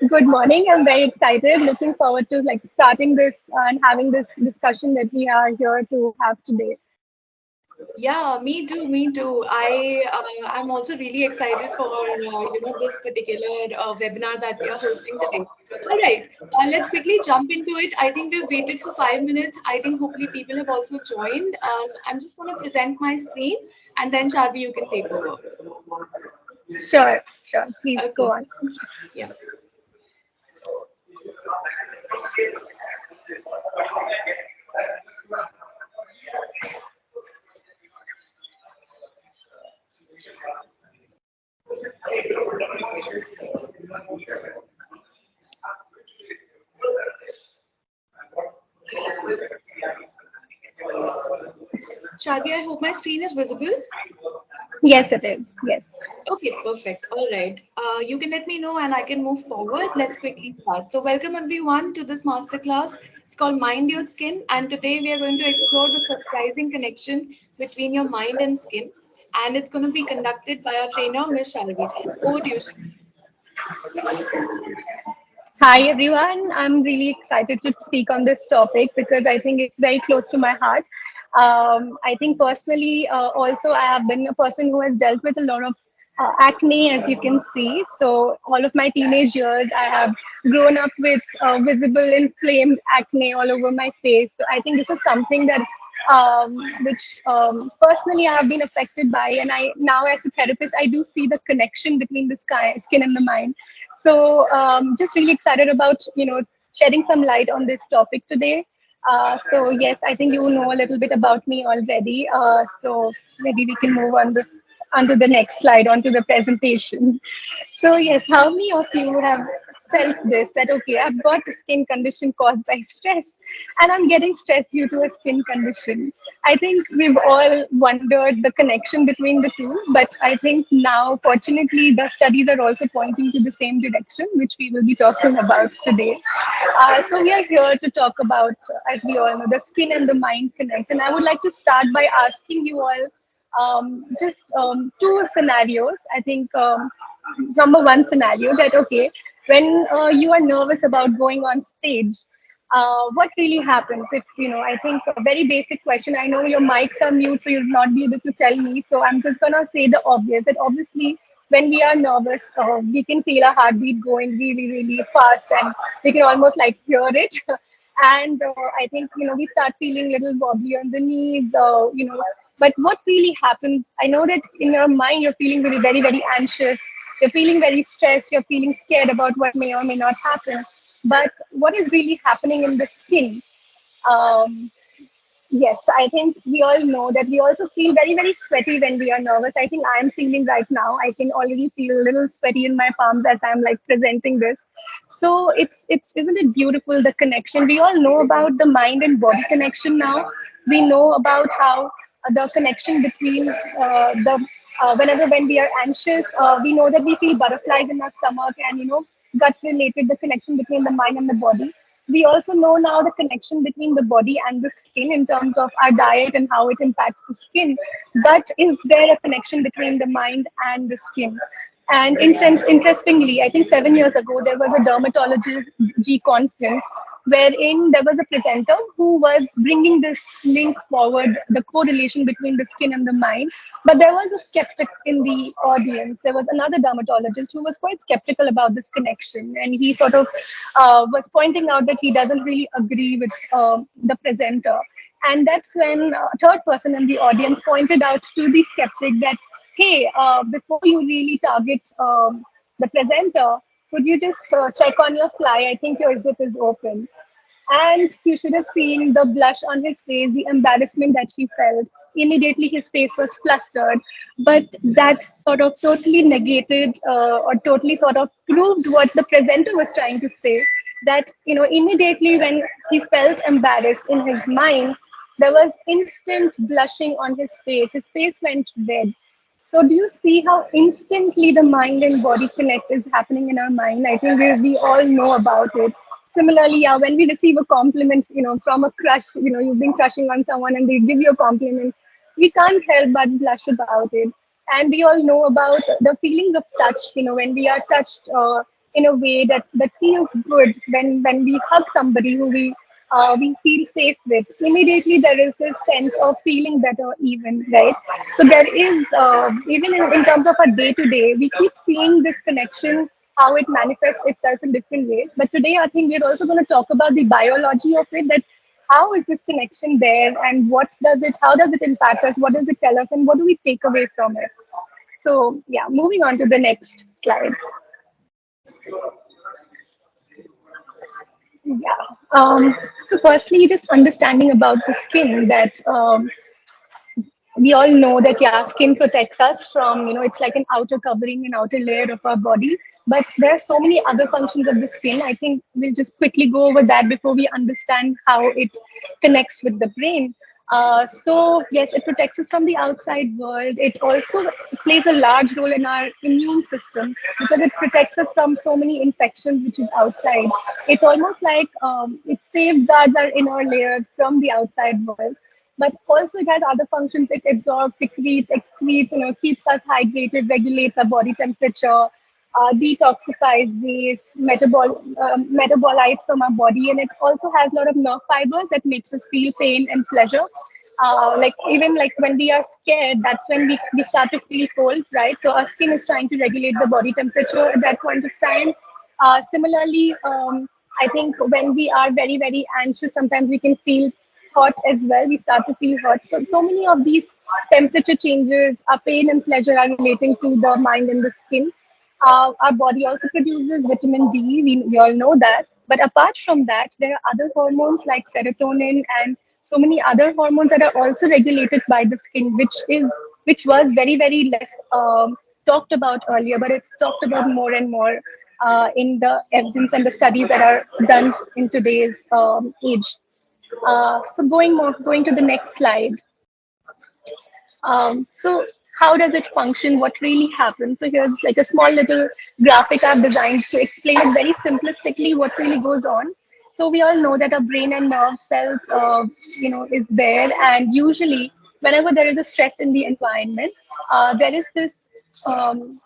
Good morning. I'm very excited. Looking forward to starting this and having this discussion that we are here to have today. Yeah, me too, me too. I'm also really excited for this particular webinar that we are hosting today. All right, let's quickly jump into it. I think we've waited for 5 minutes. I think hopefully people have also joined. So I'm just going to present my screen, and then Charvi, you can take over. Sure, sure. Please Okay. go on. Yeah. Charvi, I hope my screen is visible. Yes, it is. Yes. Okay, perfect. All right. You can let me know and I can move forward. Let's quickly start. So, welcome everyone to this masterclass. It's called Mind Your Skin, and today we are going to explore the surprising connection between your mind and skin. And it's going to be conducted by our trainer, Miss Charvi Jain. Over to you, Charvi. Hi, everyone. I'm really excited to speak on this topic because I think it's very close to my heart. I think personally, also, I have been a person who has dealt with a lot of acne, as you can see. So, all of my teenage years, I have grown up with visible inflamed acne all over my face. So, I think this is something that which personally I have been affected by. And I now, as a therapist, I do see the connection between the skin and the mind. So just really excited about shedding some light on this topic today. So yes, I think you know a little bit about me already. So maybe we can move on to the next slide, onto the presentation. So yes, how many of you have felt this, that okay, I've got a skin condition caused by stress and I'm getting stressed due to a skin condition? I think we've all wondered the connection between the two, but I think now, fortunately, the studies are also pointing to the same direction, which we will be talking about today. So we are here to talk about, as we all know, the skin and the mind connect. And I would like to start by asking you all just two scenarios. I think number one scenario, that okay, when you are nervous about going on stage, what really happens? If I think a very basic question. I know your mics are mute, so you'll not be able to tell me. So I'm just gonna say the obvious, that obviously when we are nervous, we can feel our heartbeat going really, really fast, and we can almost like hear it. And I think we start feeling little wobbly on the knees. But what really happens? I know that in your mind you're feeling really very, very anxious. You're feeling very stressed. You're feeling scared about what may or may not happen. But what is really happening in the skin? Um, Yes, I think we all know that we also feel very, very sweaty when we are nervous. I think I am feeling right now. I can already feel a little sweaty in my palms as I'm like presenting this. So it's isn't it beautiful, the connection? We all know about the mind and body connection now. We know about how the connection between the whenever when we are anxious, we know that we feel butterflies in our stomach, and gut related, the connection between the mind and the body. We also know now the connection between the body and the skin in terms of our diet and how it impacts the skin. But is there a connection between the mind and the skin? And interestingly, I think 7 years ago, there was a dermatology conference wherein there was a presenter who was bringing this link forward, the correlation between the skin and the mind. But there was a skeptic in the audience. There was another dermatologist who was quite skeptical about this connection. And he sort of was pointing out that he doesn't really agree with the presenter. And that's when a third person in the audience pointed out to the skeptic that, hey, before you really target the presenter, could you just check on your fly? I think your zip is open. And you should have seen the blush on his face, the embarrassment that he felt. Immediately, his face was flustered. But that sort of totally negated or totally sort of proved what the presenter was trying to say. That, immediately when he felt embarrassed in his mind, there was instant blushing on his face. His face went red. So do you see how instantly the mind and body connect is happening in our mind? I think we all know about it. Similarly, yeah, when we receive a compliment, from a crush, you've been crushing on someone and they give you a compliment, we can't help but blush about it. And we all know about the feelings of touch, when we are touched in a way that feels good. When we hug somebody who we feel safe with, immediately there is this sense of feeling better, even, right? So there is, even in terms of our day to day, we keep seeing this connection, how it manifests itself in different ways. But today I think we're also going to talk about the biology of it, that how is this connection there, and how does it impact us, what does it tell us, and what do we take away from it. So yeah, moving on to the next slide. Yeah. So firstly, just understanding about the skin, that we all know that, yeah, skin protects us from, it's like an outer covering, an outer layer of our body. But there are so many other functions of the skin. I think we'll just quickly go over that before we understand how it connects with the brain. So yes, it protects us from the outside world. It also plays a large role in our immune system, because it protects us from so many infections which is outside. It's almost like, it safeguards our inner layers from the outside world. But also it has other functions. It absorbs, secretes, excretes, keeps us hydrated, regulates our body temperature, detoxifies waste, metabolites from our body, and it also has a lot of nerve fibers that makes us feel pain and pleasure. Like even like when we are scared, that's when we start to feel cold, right? So our skin is trying to regulate the body temperature at that point of time. Similarly, I think when we are very, very anxious, sometimes we can feel hot as well. We start to feel hot. So many of these temperature changes, our pain and pleasure are relating to the mind and the skin. Our body also produces vitamin D. We all know that. But apart from that, there are other hormones like serotonin and so many other hormones that are also regulated by the skin, which was very, very less talked about earlier, but it's talked about more and more in the evidence and the studies that are done in today's age. So going to the next slide. So how does it function? What really happens? So here's like a small little graphic I've designed to explain it very simplistically what really goes on. So we all know that our brain and nerve cells, is there, and usually whenever there is a stress in the environment, there is this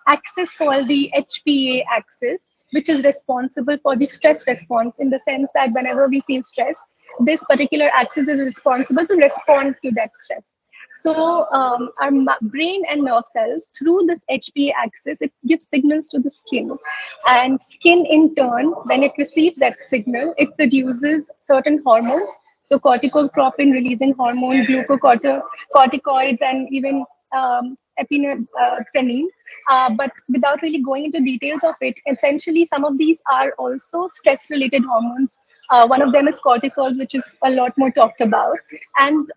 axis called the HPA axis, which is responsible for the stress response, in the sense that whenever we feel stressed, this particular axis is responsible to respond to that stress. So our brain and nerve cells, through this HPA axis, it gives signals to the skin. And skin, in turn, when it receives that signal, it produces certain hormones. So corticotropin releasing hormone, glucocorticoids, and even epinephrine. But without really going into details of it, essentially some of these are also stress-related hormones. One of them is cortisol, which is a lot more talked about. And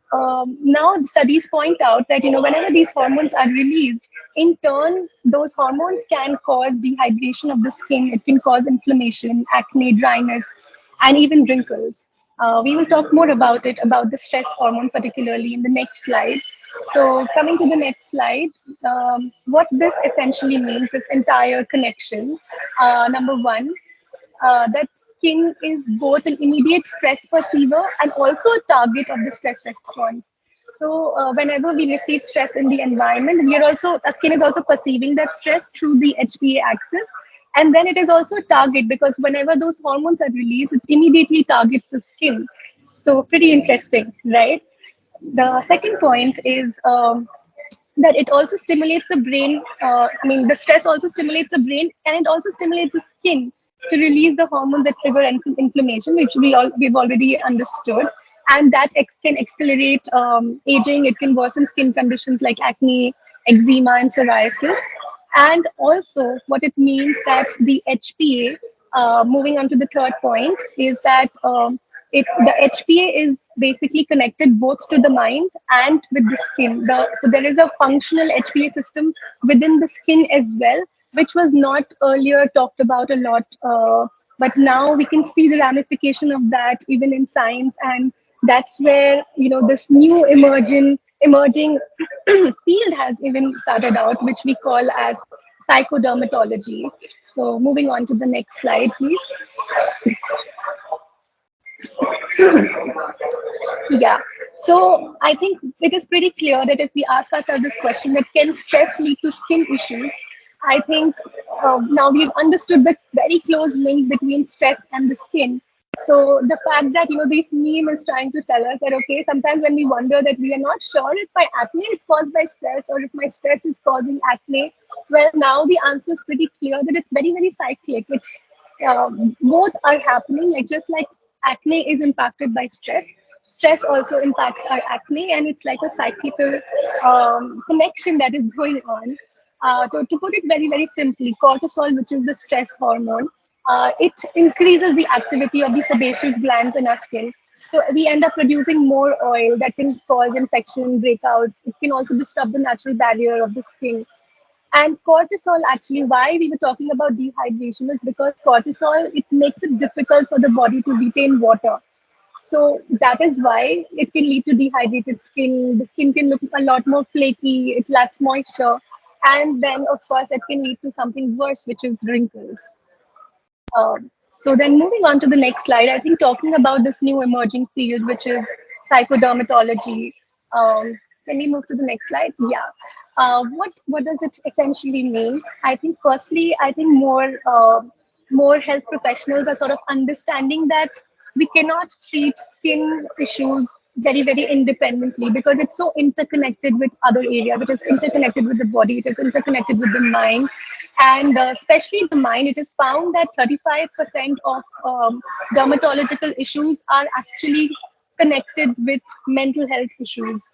now the studies point out that, whenever these hormones are released, in turn, those hormones can cause dehydration of the skin. It can cause inflammation, acne, dryness, and even wrinkles. We will talk more about it, about the stress hormone, particularly in the next slide. So coming to the next slide, what this essentially means, this entire connection, number one, that skin is both an immediate stress perceiver and also a target of the stress response. So whenever we receive stress in the environment, our skin is also perceiving that stress through the HPA axis. And then it is also a target, because whenever those hormones are released, it immediately targets the skin. So pretty interesting, right? The second point is that it also stimulates the brain. The stress also stimulates the brain, and it also stimulates the skin to release the hormones that trigger inflammation, which we've already understood. And that can accelerate aging. It can worsen skin conditions like acne, eczema, and psoriasis. And also, what it means that the HPA, moving on to the third point, is that the HPA is basically connected both to the mind and with the skin. So there is a functional HPA system within the skin as well, which was not earlier talked about a lot. But now we can see the ramification of that even in science, and that's where this new emerging field has even started out, which we call as psychodermatology. So moving on to the next slide, please. Yeah. So I think it is pretty clear that if we ask ourselves this question, that can stress lead to skin issues? I think now we've understood the very close link between stress and the skin. So the fact that this meme is trying to tell us that okay, sometimes when we wonder that we are not sure if my acne is caused by stress or if my stress is causing acne, well, now the answer is pretty clear that it's very very cyclic. It's both are happening. Like just like acne is impacted by stress, stress also impacts our acne, and it's like a cyclical connection that is going on. To put it very, very simply, cortisol, which is the stress hormone, it increases the activity of the sebaceous glands in our skin. So we end up producing more oil that can cause infection, breakouts. It can also disrupt the natural barrier of the skin. And cortisol, actually, why we were talking about dehydration is because cortisol, it makes it difficult for the body to retain water. So that is why it can lead to dehydrated skin. The skin can look a lot more flaky, it lacks moisture. And then, of course, it can lead to something worse, which is wrinkles. So then moving on to the next slide, I think talking about this new emerging field, which is psychodermatology. Can we move to the next slide? Yeah. What does it essentially mean? I think firstly, I think more health professionals are sort of understanding that we cannot treat skin issues very very independently because it's so interconnected with other areas. It is interconnected with the body, it is interconnected with the mind, and especially the mind. It is found that 35% of dermatological issues are actually connected with mental health issues.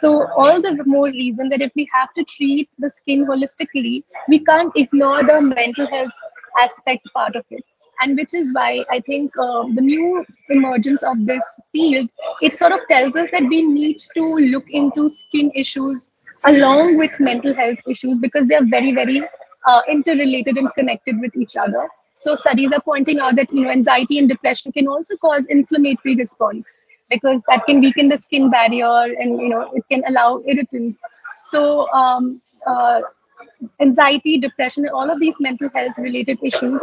So all the more reason that if we have to treat the skin holistically, we can't ignore the mental health aspect part of it. And which is why I think the new emergence of this field, it sort of tells us that we need to look into skin issues along with mental health issues because they are very, very interrelated and connected with each other. So studies are pointing out that anxiety and depression can also cause inflammatory response because that can weaken the skin barrier and it can allow irritants. So anxiety, depression, and all of these mental health related issues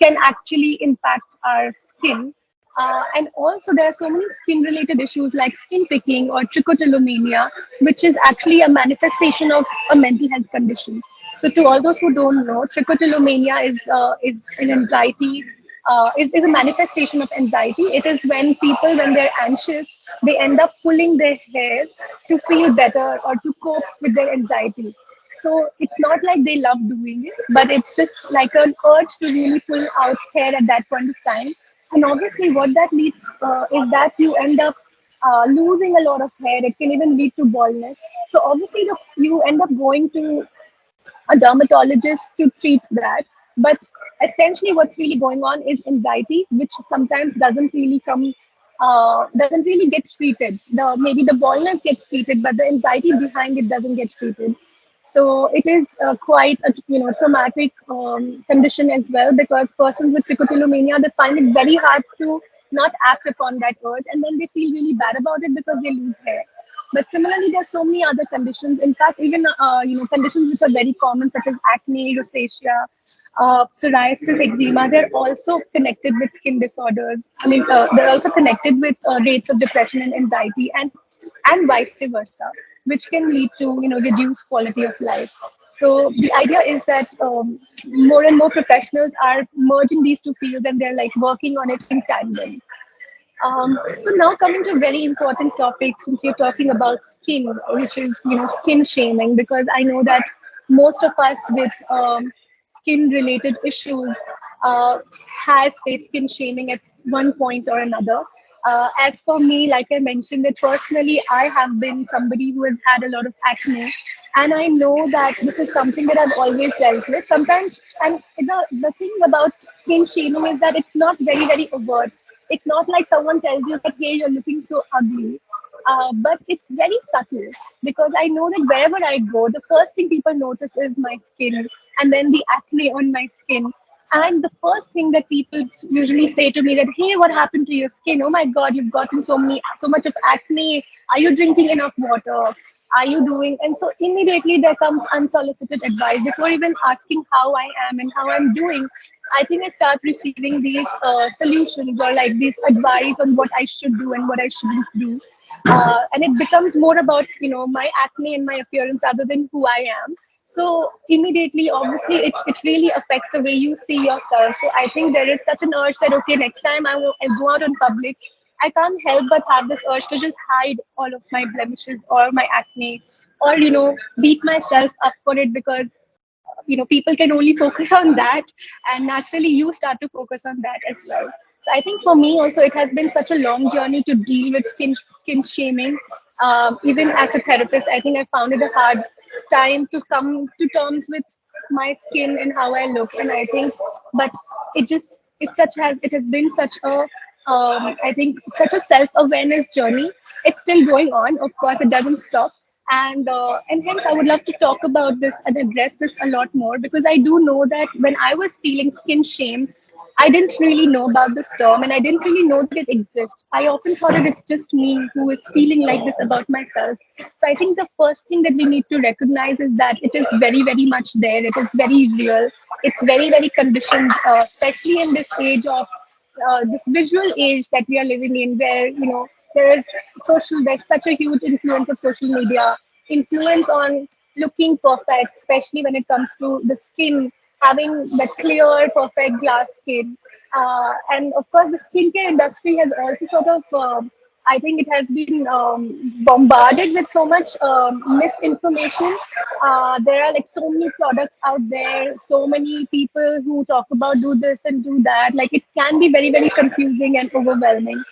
can actually impact our skin. And also, there are so many skin related issues like skin picking or trichotillomania, which is actually a manifestation of a mental health condition. So, to all those who don't know, trichotillomania is an anxiety. Is a manifestation of anxiety. It is when people, when they're anxious, they end up pulling their hair to feel better or to cope with their anxiety. So it's not like they love doing it, but it's just like an urge to really pull out hair at that point of time. And obviously, what that leads is that you end up losing a lot of hair. It can even lead to baldness. So obviously, you end up going to a dermatologist to treat that. But essentially, what's really going on is anxiety, which sometimes doesn't really get treated. Maybe the baldness gets treated, but the anxiety behind it doesn't get treated. So it is quite a traumatic condition as well because persons with trichotillomania, they find it very hard to not act upon that urge, and then they feel really bad about it because they lose hair. But similarly, there's so many other conditions. In fact, even conditions which are very common, such as acne, rosacea, psoriasis, eczema, they're also connected with skin disorders. I mean, they're also connected with rates of depression and anxiety, and vice versa, which can lead to reduced quality of life. So the idea is that more and more professionals are merging these two fields, and they're like working on it in tandem. So now coming to a very important topic, since we're talking about skin, which is skin shaming, because I know that most of us with skin related issues has faced skin shaming at one point or another. As for me, like I mentioned, that personally I have been somebody who has had a lot of acne, and I know that this is something that I've always dealt with. Sometimes, and the thing about skin shaming is that it's not very very overt. It's not like someone tells you that, hey, you're looking so ugly. But it's very subtle because I know that wherever I go, the first thing people notice is my skin and then the acne on my skin. And the first thing that people usually say to me that, hey, what happened to your skin? Oh my God, you've gotten so much of acne. Are you drinking enough water? Are you doing? And so immediately there comes unsolicited advice before even asking how I am and how I'm doing. I think I start receiving these solutions or like these advice on what I should do and what I shouldn't do. And it becomes more about, my acne and my appearance rather than who I am. So immediately, obviously, it really affects the way you see yourself. So I think there is such an urge that, okay, next time I go out in public, I can't help but have this urge to just hide all of my blemishes or my acne, or beat myself up for it, because people can only focus on that, and naturally you start to focus on that as well. So I think for me also, it has been such a long journey to deal with skin shaming. Even as a therapist, I think I found it a hard time to come to terms with my skin and how I look. And I think, but it has been such a I think such a self-awareness journey. It's still going on, of course, it doesn't stop. And hence I would love to talk about this and address this a lot more, because I do know that when I was feeling skin shame, I didn't really know about this term, and I didn't really know that it exists. I often thought that it's just me who is feeling like this about myself. So I think the first thing that we need to recognize is that it is very, very much there. It is very real. It's very, very conditioned, especially in this age of this visual age that we are living in, where there's such a huge influence of social media, influence on looking perfect, especially when it comes to the skin, having that clear perfect glass skin. And of course the skincare industry has also sort of I think it has been bombarded with so much misinformation. There are like so many products out there, so many people who talk about do this and do that. Like it can be very, very confusing and overwhelming.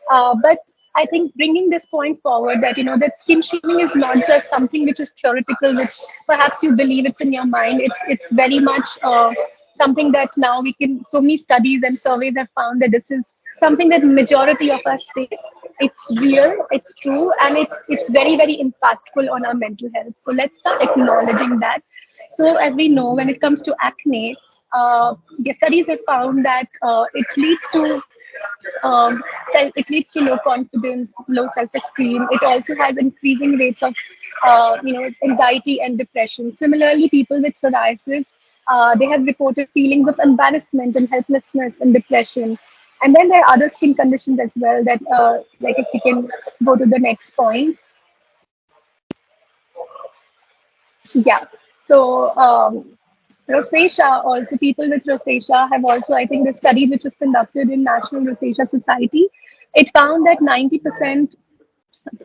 But I think bringing this point forward, that that skin shaming is not just something which is theoretical, which perhaps you believe it's in your mind. It's very much something that now we can. So many studies and surveys have found that this is something that majority of us face. It's real, it's true, and it's very, very impactful on our mental health. So let's start acknowledging that. So as we know, when it comes to acne, the studies have found that it leads to low confidence, low self-esteem. It also has increasing rates of, anxiety and depression. Similarly, people with psoriasis, they have reported feelings of embarrassment and helplessness and depression. And then there are other skin conditions as well that, like if we can go to the next point. Yeah. So rosacea, also people with rosacea have also, I think the study which was conducted in National Rosacea Society, it found that 90%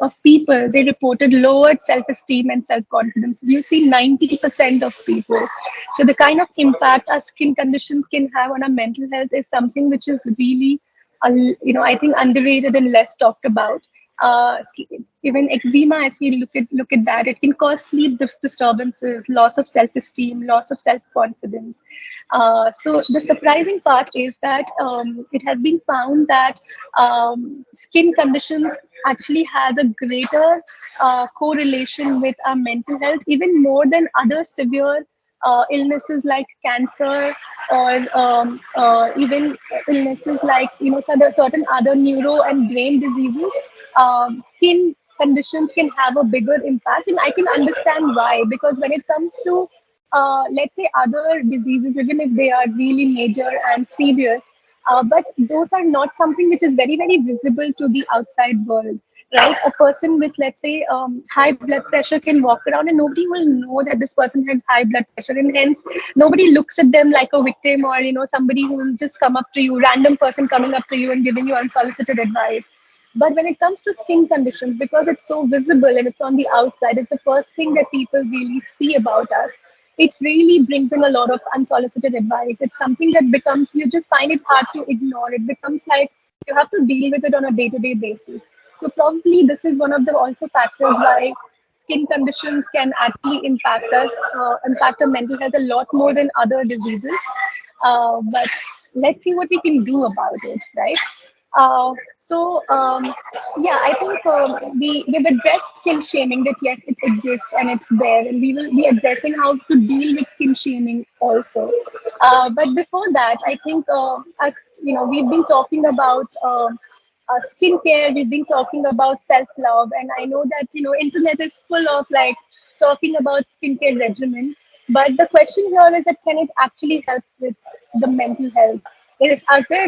of people, they reported lowered self-esteem and self-confidence. You see 90% of people. So the kind of impact our skin conditions can have on our mental health is something which is really I think underrated and less talked about. uh, Even eczema, as we look at that, it can cause sleep disturbances, loss of self-esteem, loss of self-confidence. So the surprising part is that it has been found that skin conditions actually has a greater correlation with our mental health, even more than other severe illnesses like cancer, or even illnesses like certain other neuro and brain diseases. Skin conditions can have a bigger impact, and I can understand why, because when it comes to let's say other diseases, even if they are really major and serious, but those are not something which is very, very visible to the outside world, right? A person with, let's say, high blood pressure can walk around and nobody will know that this person has high blood pressure, and hence nobody looks at them like a victim, or somebody who will just come up to you, random person coming up to you and giving you unsolicited advice. But when it comes to skin conditions, because it's so visible and it's on the outside, it's the first thing that people really see about us. It really brings in a lot of unsolicited advice. It's something that becomes, you just find it hard to ignore. It becomes like you have to deal with it on a day-to-day basis. So probably this is one of the also factors why skin conditions can actually impact our mental health a lot more than other diseases. But let's see what we can do about it, right? Yeah, I think we've addressed skin shaming, that yes, it exists and it's there, and we will be addressing how to deal with skin shaming also. But before that, I think as we've been talking about skincare, we've been talking about self-love, and I know that internet is full of like talking about skincare regimen. But the question here is that can it actually help with the mental health? Are there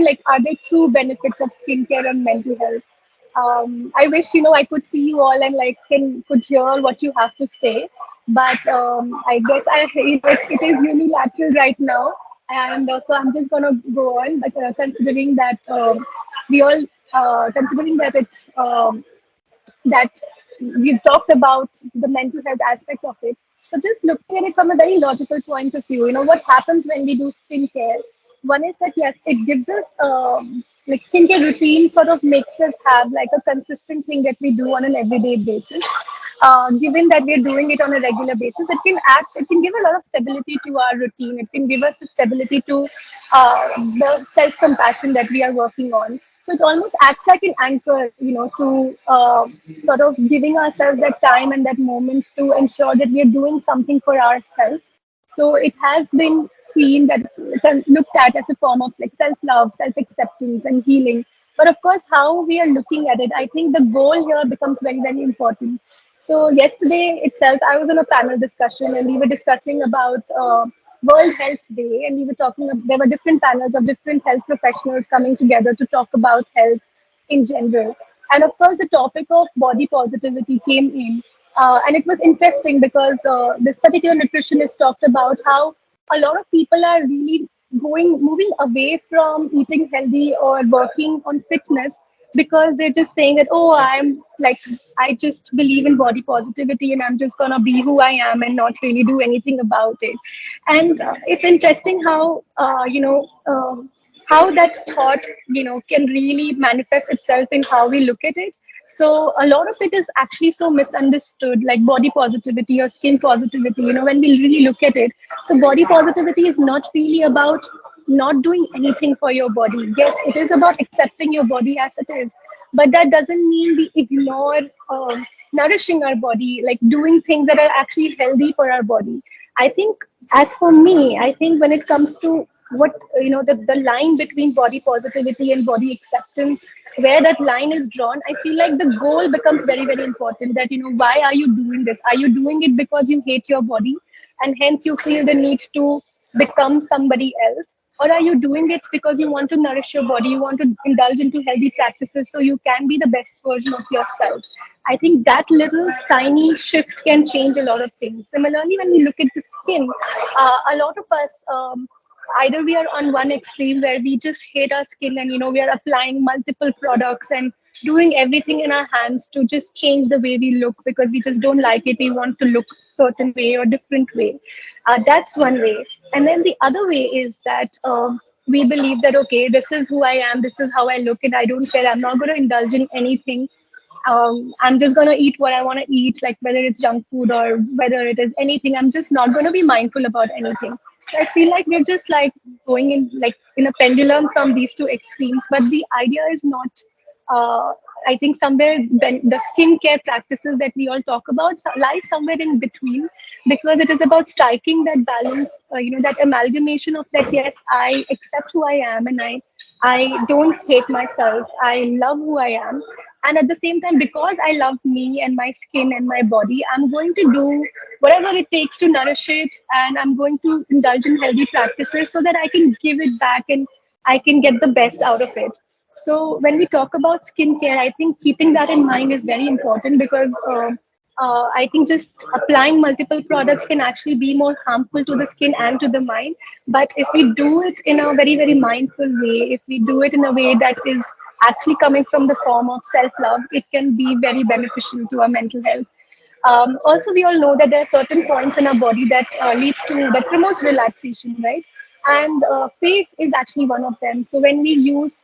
true benefits of skincare on mental health? I wish I could see you all and like could hear what you have to say. but I guess it is unilateral right now, and so I'm just gonna go on. But considering that we all considering that that we've talked about the mental health aspect of it. So just looking at it from a very logical point of view, what happens when we do skincare? One is that yes, it gives us like skincare routine sort of makes us have like a consistent thing that we do on an everyday basis. Given that we're doing it on a regular basis, it can give a lot of stability to our routine. It can give us the stability to the self-compassion that we are working on. So it almost acts like an anchor, to sort of giving ourselves that time and that moment to ensure that we are doing something for ourselves. So it has been seen that looked at as a form of like self-love, self-acceptance, and healing. But of course, how we are looking at it, I think the goal here becomes very, very important. So yesterday itself, I was on a panel discussion, and we were discussing about World Health Day, and we were talking. There were different panels of different health professionals coming together to talk about health in general. And of course, the topic of body positivity came in. And it was interesting because this particular nutritionist talked about how a lot of people are really moving away from eating healthy or working on fitness because they're just saying that, oh, I just believe in body positivity and I'm just going to be who I am and not really do anything about it. And it's interesting how that thought can really manifest itself in how we look at it. So a lot of it is actually so misunderstood, like body positivity or skin positivity, when we really look at it. So body positivity is not really about not doing anything for your body. Yes, it is about accepting your body as it is, but that doesn't mean we ignore nourishing our body, like doing things that are actually healthy for our body. I think, as for me, I think when it comes to what the line between body positivity and body acceptance, where that line is drawn, I feel like the goal becomes very, very important. That why are you doing this? Are you doing it because you hate your body and hence you feel the need to become somebody else, or are you doing it because you want to nourish your body, you want to indulge into healthy practices so you can be the best version of yourself? I think that little tiny shift can change a lot of things. Similarly, when we look at the skin, a lot of us, either we are on one extreme where we just hate our skin and we are applying multiple products and doing everything in our hands to just change the way we look because we just don't like it, we want to look certain way or different way. That's one way. And then the other way is that we believe that, okay, this is who I am, this is how I look, and I don't care, I'm not going to indulge in anything. I'm just going to eat what I want to eat, like whether it's junk food or whether it is anything. I'm just not going to be mindful about anything. So I feel like we're just like going in like in a pendulum from these two extremes. But the idea is not, I think somewhere the skincare practices that we all talk about lies somewhere in between, because it is about striking that balance, that amalgamation of that, yes, I accept who I am and I don't hate myself. I love who I am. And at the same time, because I love me and my skin and my body, I'm going to do whatever it takes to nourish it. And I'm going to indulge in healthy practices so that I can give it back and I can get the best out of it. So when we talk about skincare, I think keeping that in mind is very important because I think just applying multiple products can actually be more harmful to the skin and to the mind. But if we do it in a very, very mindful way, if we do it in a way that is actually coming from the form of self-love, it can be very beneficial to our mental health. Also, we all know that there are certain points in our body that promotes relaxation, right? And face is actually one of them. So when we use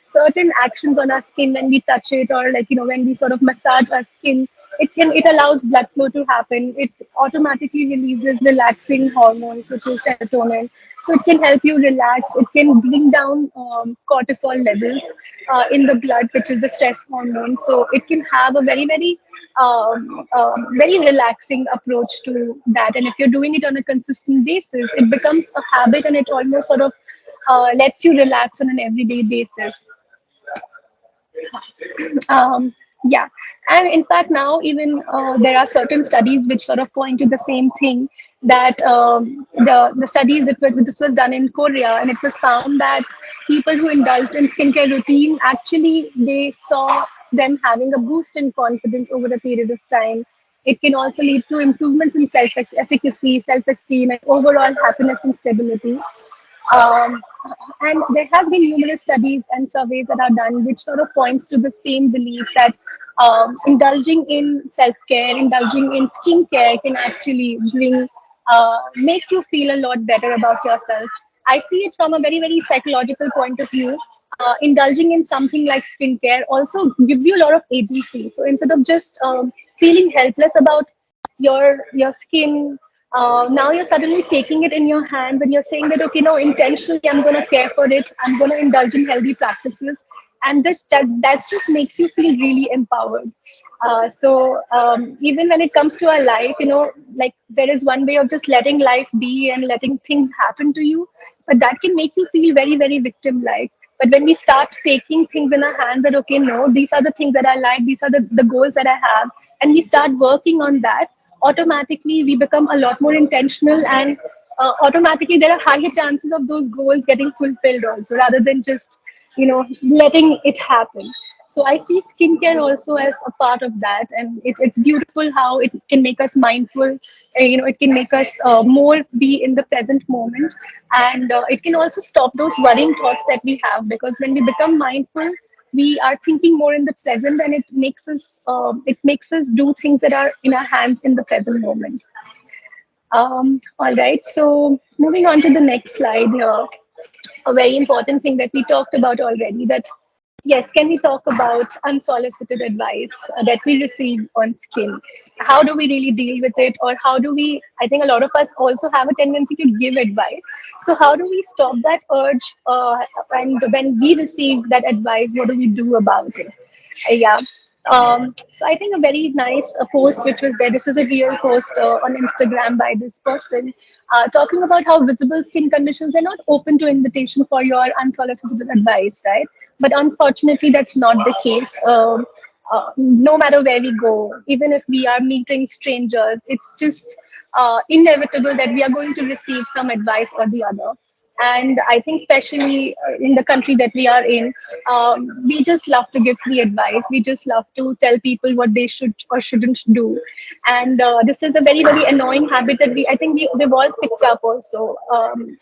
certain actions on our skin, when we touch it, or like when we sort of massage our skin, it allows blood flow to happen. It automatically releases relaxing hormones, which is serotonin. So it can help you relax. It can bring down cortisol levels in the blood, which is the stress hormone. So it can have a very, very relaxing approach to that. And if you're doing it on a consistent basis, it becomes a habit, and it almost sort of lets you relax on an everyday basis. um, yeah, and in fact now even there are certain studies which sort of point to the same thing, that the studies this was done in Korea, and it was found that people who indulged in skincare routine, actually they saw them having a boost in confidence over a period of time. It can also lead to improvements in self-efficacy, self-esteem, and overall happiness and stability. Um, and there have been numerous studies and surveys that are done which sort of points to the same belief that indulging in self-care, indulging in skincare can actually make you feel a lot better about yourself. I see it from a very, very psychological point of view. Indulging in something like skincare also gives you a lot of agency. So instead of just feeling helpless about your skin, now you're suddenly taking it in your hands and you're saying that, okay, no, intentionally I'm going to care for it, I'm going to indulge in healthy practices, and that just makes you feel really empowered. So even when it comes to our life, like there is one way of just letting life be and letting things happen to you, but that can make you feel very, very victim like. But when we start taking things in our hands, that okay, no, these are the things that I like, these are the goals that I have, and we start working on that, automatically we become a lot more intentional, and automatically there are higher chances of those goals getting fulfilled also, rather than just letting it happen. So I see skincare also as a part of that, and it's beautiful how it can make us mindful. It can make us more be in the present moment, and it can also stop those worrying thoughts that we have, because when we become mindful, we are thinking more in the present, and it makes us do things that are in our hands in the present moment. All right, so moving on to the next slide here, a very important thing that we talked about already, that yes, can we talk about unsolicited advice that we receive on skin? How do we really deal with it, or how do we, I think a lot of us also have a tendency to give advice, so how do we stop that urge, and when we receive that advice, what do we do about it? Yeah. So I think a very nice post which was there. This is a real post on Instagram by this person, talking about how visible skin conditions are not open to invitation for your unsolicited advice, right? But unfortunately, that's not the case. No matter where we go, even if we are meeting strangers, it's just inevitable that we are going to receive some advice or the other. And I think, especially in the country that we are in, we just love to give free advice. We just love to tell people what they should or shouldn't do. And this is a very, very annoying habit that I think we've all picked up also,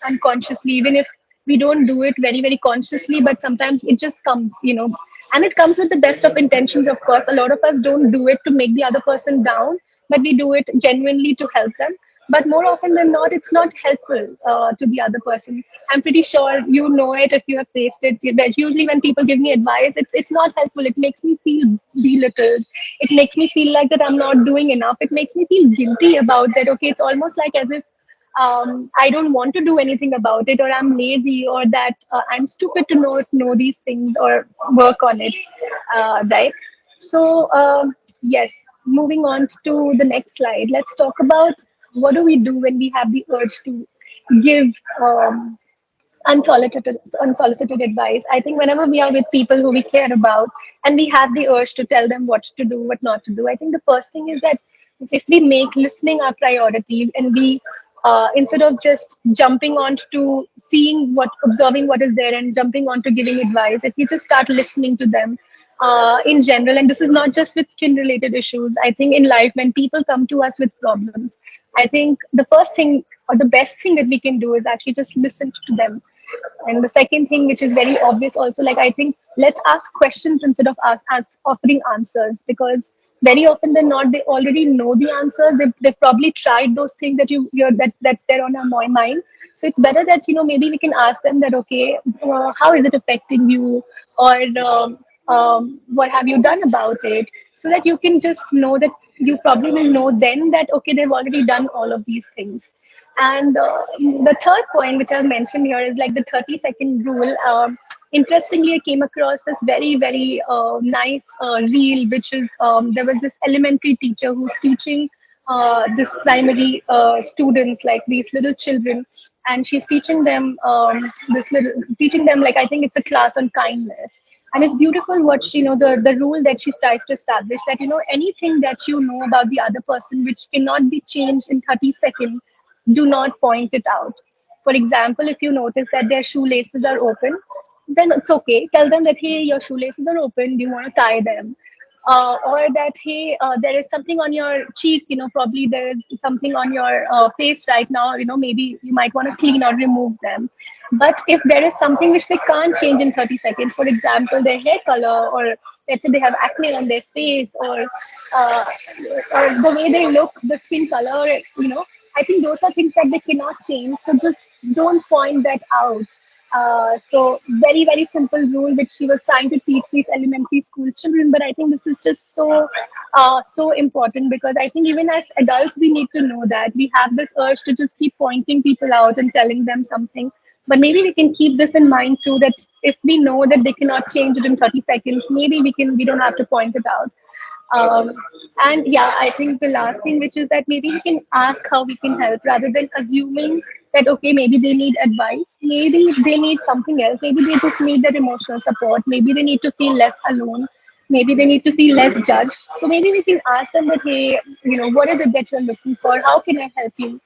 unconsciously, even if we don't do it very, very consciously, but sometimes it just comes. And it comes with the best of intentions, of course. A lot of us don't do it to make the other person down, but we do it genuinely to help them. But more often than not, it's not helpful to the other person. I'm pretty sure you know it if you have faced it. That usually when people give me advice, it's not helpful. It makes me feel belittled. It makes me feel like that I'm not doing enough. It makes me feel guilty about that. Okay, it's almost like as if I don't want to do anything about it, or I'm lazy, or that I'm stupid to know these things or work on it, right? So yes, moving on to the next slide. Let's talk about what do we do when we have the urge to give unsolicited advice. I think whenever we are with people who we care about and we have the urge to tell them what to do, what not to do, I think the first thing is that if we make listening our priority, and we instead of just jumping on to observing what is there and jumping on to giving advice, if we just start listening to them in general, and this is not just with skin related issues. I think in life, when people come to us with problems, I think the first thing or the best thing that we can do is actually just listen to them. And the second thing, which is very obvious also, like I think let's ask questions instead of us offering answers, because very often than not, they already know the answers. They've probably tried those things that's there on our mind. So it's better that maybe we can ask them that, okay, how is it affecting you, or what have you done about it, so that you can just know that you probably will know then that okay, they've already done all of these things. And the third point, which I've mentioned here, is like the 30-second rule. Interestingly, I came across this very, very nice reel, which is there was this elementary teacher who's teaching this primary students, like these little children, and she's teaching them, like I think it's a class on kindness. And it's beautiful what the rule that she tries to establish, that anything that you know about the other person which cannot be changed in 30 seconds, do not point it out. For example, if you notice that their shoelaces are open, then it's okay. Tell them that, hey, your shoelaces are open. Do you want to tie them? or that, hey, there is something on your cheek, probably there is something on your face right now, maybe you might want to clean or remove them. But if there is something which they can't change in 30 seconds, for example, their hair color, or let's say they have acne on their face, uh, or the way they look, the skin color, I think those are things that they cannot change. So just don't point that out. So very, very simple rule which she was trying to teach these elementary school children. But I think this is just so important, because I think even as adults we need to know that we have this urge to just keep pointing people out and telling them something. But maybe we can keep this in mind too, that if we know that they cannot change it in 30 seconds, maybe we don't have to point it out. um, and yeah, I think the last thing, which is that maybe we can ask how we can help rather than assuming that, okay, maybe they need advice, maybe they need something else, maybe they just need that emotional support, maybe they need to feel less alone, maybe they need to feel less judged. So maybe we can ask them that, hey, what is it that you're looking for? How can I help you?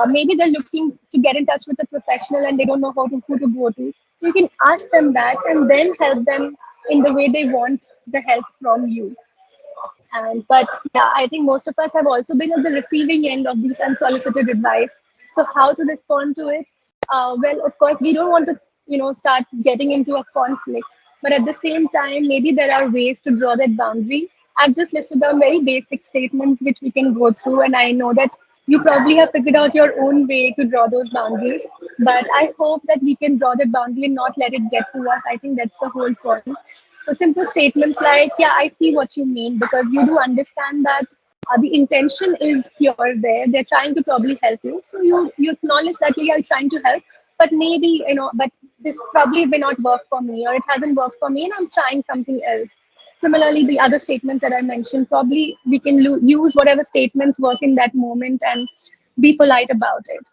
Maybe they're looking to get in touch with a professional and they don't know who to go to. So you can ask them that and then help them in the way they want the help from you. And but yeah, I think most of us have also been at the receiving end of these unsolicited advice. So how to respond to it? Well, of course, we don't want to start getting into a conflict, but at the same time, maybe there are ways to draw that boundary. I've just listed down very basic statements which we can go through, and I know that you probably have figured out your own way to draw those boundaries. But I hope that we can draw that boundary and not let it get to us. I think that's the whole point. So simple statements like, yeah, I see what you mean, because you do understand that the intention is pure there. They're trying to probably help you. So you acknowledge that, yeah, I'm trying to help, but maybe, but this probably may not work for me, or it hasn't worked for me and I'm trying something else. Similarly, the other statements that I mentioned, probably we can use whatever statements work in that moment and be polite about it.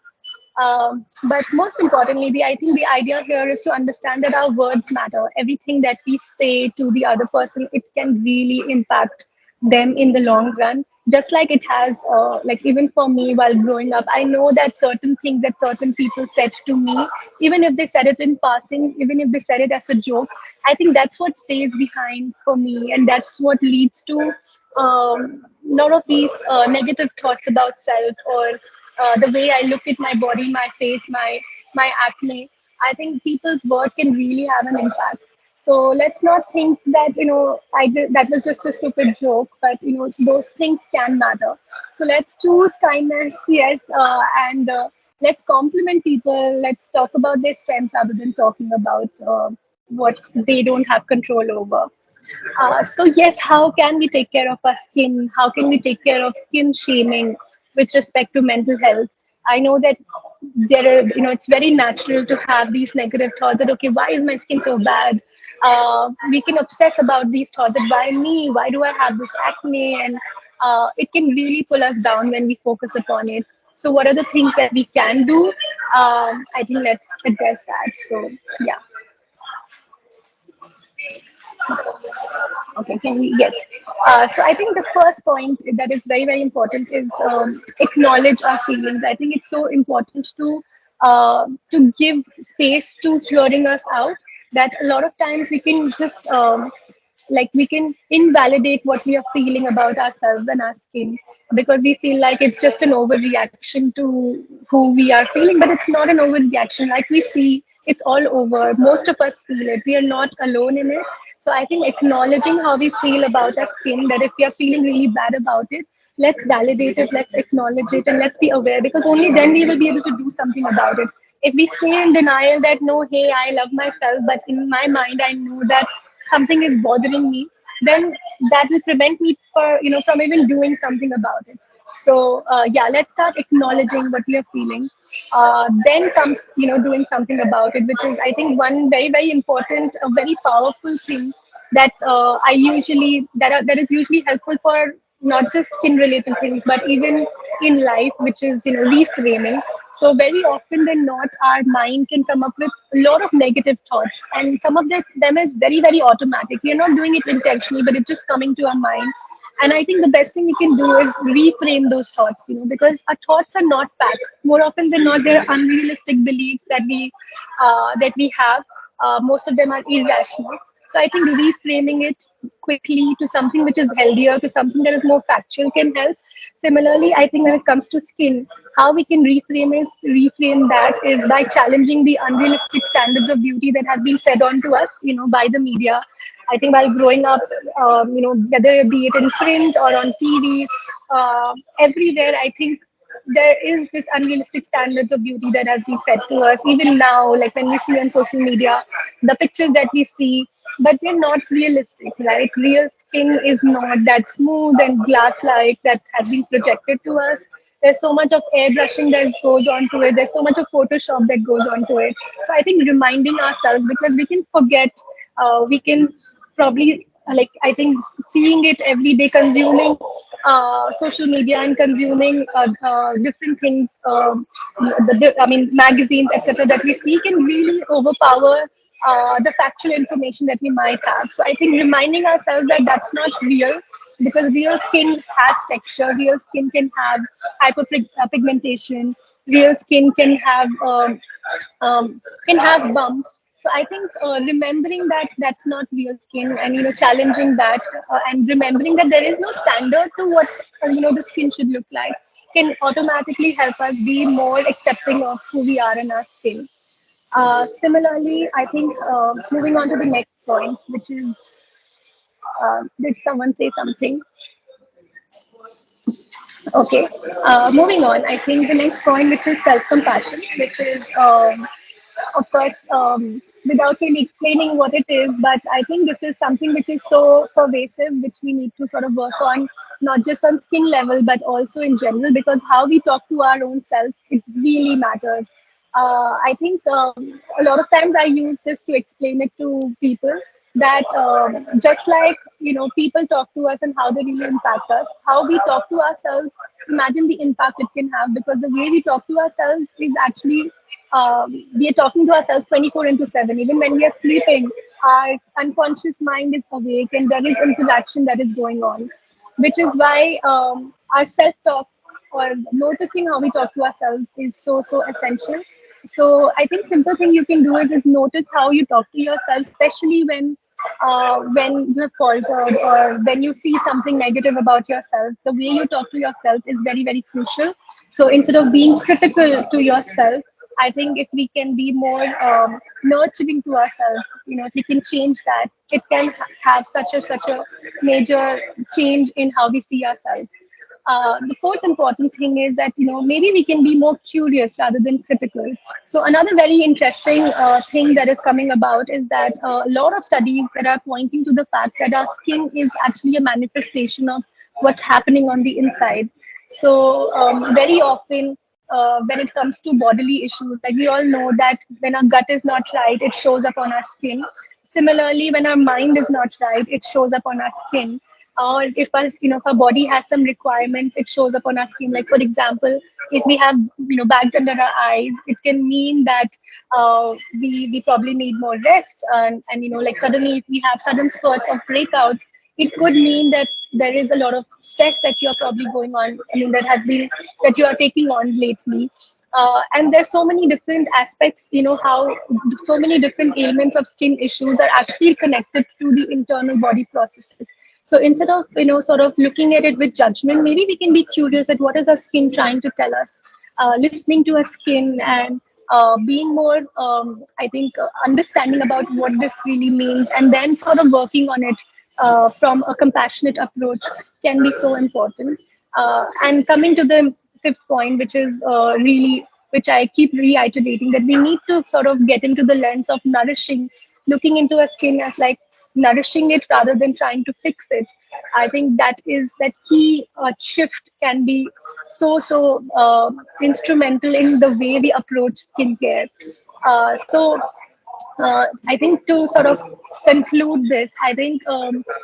But most importantly, I think the idea here is to understand that our words matter. Everything that we say to the other person, it can really impact them in the long run. Just like it has, like even for me while growing up, I know that certain things that certain people said to me, even if they said it in passing, even if they said it as a joke, I think that's what stays behind for me, and that's what leads to a lot of these negative thoughts about self, or the way I look at my body, my face, my acne. I think people's work can really have an impact. So let's not think that that was just a stupid joke, but those things can matter. So let's choose kindness, yes, and let's compliment people. Let's talk about their strengths rather than talking about what they don't have control over. So yes, how can we take care of our skin? How can we take care of skin shaming with respect to mental health? I know that there are, it's very natural to have these negative thoughts that, okay, why is my skin so bad? We can obsess about these thoughts that, why me? Why do I have this acne? And it can really pull us down when we focus upon it. So what are the things that we can do? I think let's address that. So yeah. Okay, can we? Yes. So I think the first point that is very, very important is acknowledge our feelings. I think it's so important to give space to hearing us out. That a lot of times we can just like we can invalidate what we are feeling about ourselves and our skin, because we feel like it's just an overreaction to who we are feeling, but it's not an overreaction. Like we see, it's all over. Most of us feel it. We are not alone in it. So I think acknowledging how we feel about our skin, that if we are feeling really bad about it, let's validate it, let's acknowledge it, and let's be aware, because only then we will be able to do something about it. If we stay in denial that, no, hey, I love myself, but in my mind I know that something is bothering me, then that will prevent me from even doing something about it. So yeah, let's start acknowledging what we are feeling. Then comes doing something about it, which is, I think, one very, very important, a very powerful thing that that is usually helpful for not just skin related things, but even in life, which is reframing. So very often than not, our mind can come up with a lot of negative thoughts, and some of them is very, very automatic. We are not doing it intentionally, but it's just coming to our mind. And I think the best thing we can do is reframe those thoughts, because our thoughts are not facts. More often than not, they're unrealistic beliefs that we have. Most of them are irrational. So I think reframing it quickly to something which is healthier, to something that is more factual can help. Similarly, I think when it comes to skin, how we can reframe that is by challenging the unrealistic standards of beauty that have been fed on to us, by the media. I think while growing up, whether it be it in print or on TV, everywhere, I think there is this unrealistic standards of beauty that has been fed to us. Even now, like when we see on social media, the pictures that we see, but they're not realistic, right? Real skin is not that smooth and glass-like that has been projected to us. There's so much of airbrushing that goes on to it. There's so much of Photoshop that goes on to it. So I think reminding ourselves, because we can forget, we can probably, like, I think seeing it every day, consuming social media and consuming different things, I mean magazines, etc., that we see can really overpower the factual information that we might have. So I think reminding ourselves that that's not real, because real skin has texture, real skin can have hyperpigmentation, real skin can have bumps. So I think remembering that that's not real skin, and challenging that, and remembering that there is no standard to what the skin should look like, can automatically help us be more accepting of who we are in our skin. Similarly, I think moving on to the next point, which is, did someone say something? Okay. Moving on, I think the next point, which is self-compassion, which is, of course, without really explaining what it is, but I think this is something which is so pervasive, which we need to sort of work on, not just on skin level, but also in general, because how we talk to our own self, it really matters. I think a lot of times I use this to explain it to people, that just like people talk to us and how they really impact us, how we talk to ourselves, imagine the impact it can have, because the way we talk to ourselves is actually, we are talking to ourselves 24 into 7. Even when we are sleeping, our unconscious mind is awake and there is interaction that is going on, which is why our self talk, or noticing how we talk to ourselves, is so essential. So I think simple thing you can do is notice how you talk to yourself, especially when you have faltered, or when you see something negative about yourself. The way you talk to yourself is very crucial. So instead of being critical to yourself, I think if we can be more nurturing to ourselves, if we can change that, it can have such a major change in how we see ourselves. The fourth important thing is that maybe we can be more curious rather than critical. So another very interesting thing that is coming about is that a lot of studies that are pointing to the fact that our skin is actually a manifestation of what's happening on the inside. So very often, when it comes to bodily issues, like we all know that when our gut is not right, it shows up on our skin. Similarly, when our mind is not right, it shows up on our skin. Or if our body has some requirements, it shows up on our skin. Like for example, if we have bags under our eyes, it can mean that we probably need more rest, and like suddenly if we have sudden spurts of breakouts, it could mean that there is a lot of stress that you're probably going on. I mean, that you are taking on lately. And there's so many different aspects, how so many different ailments of skin issues are actually connected to the internal body processes. So instead of, sort of looking at it with judgment, maybe we can be curious at what is our skin trying to tell us, listening to our skin, and being more, I think, understanding about what this really means, and then sort of working on it from a compassionate approach can be so important. And coming to the fifth point, which is which I keep reiterating, that we need to sort of get into the lens of nourishing, looking into a skin as like nourishing it rather than trying to fix it. I think that key shift can be so instrumental in the way we approach skincare. I think to sort of conclude this, I think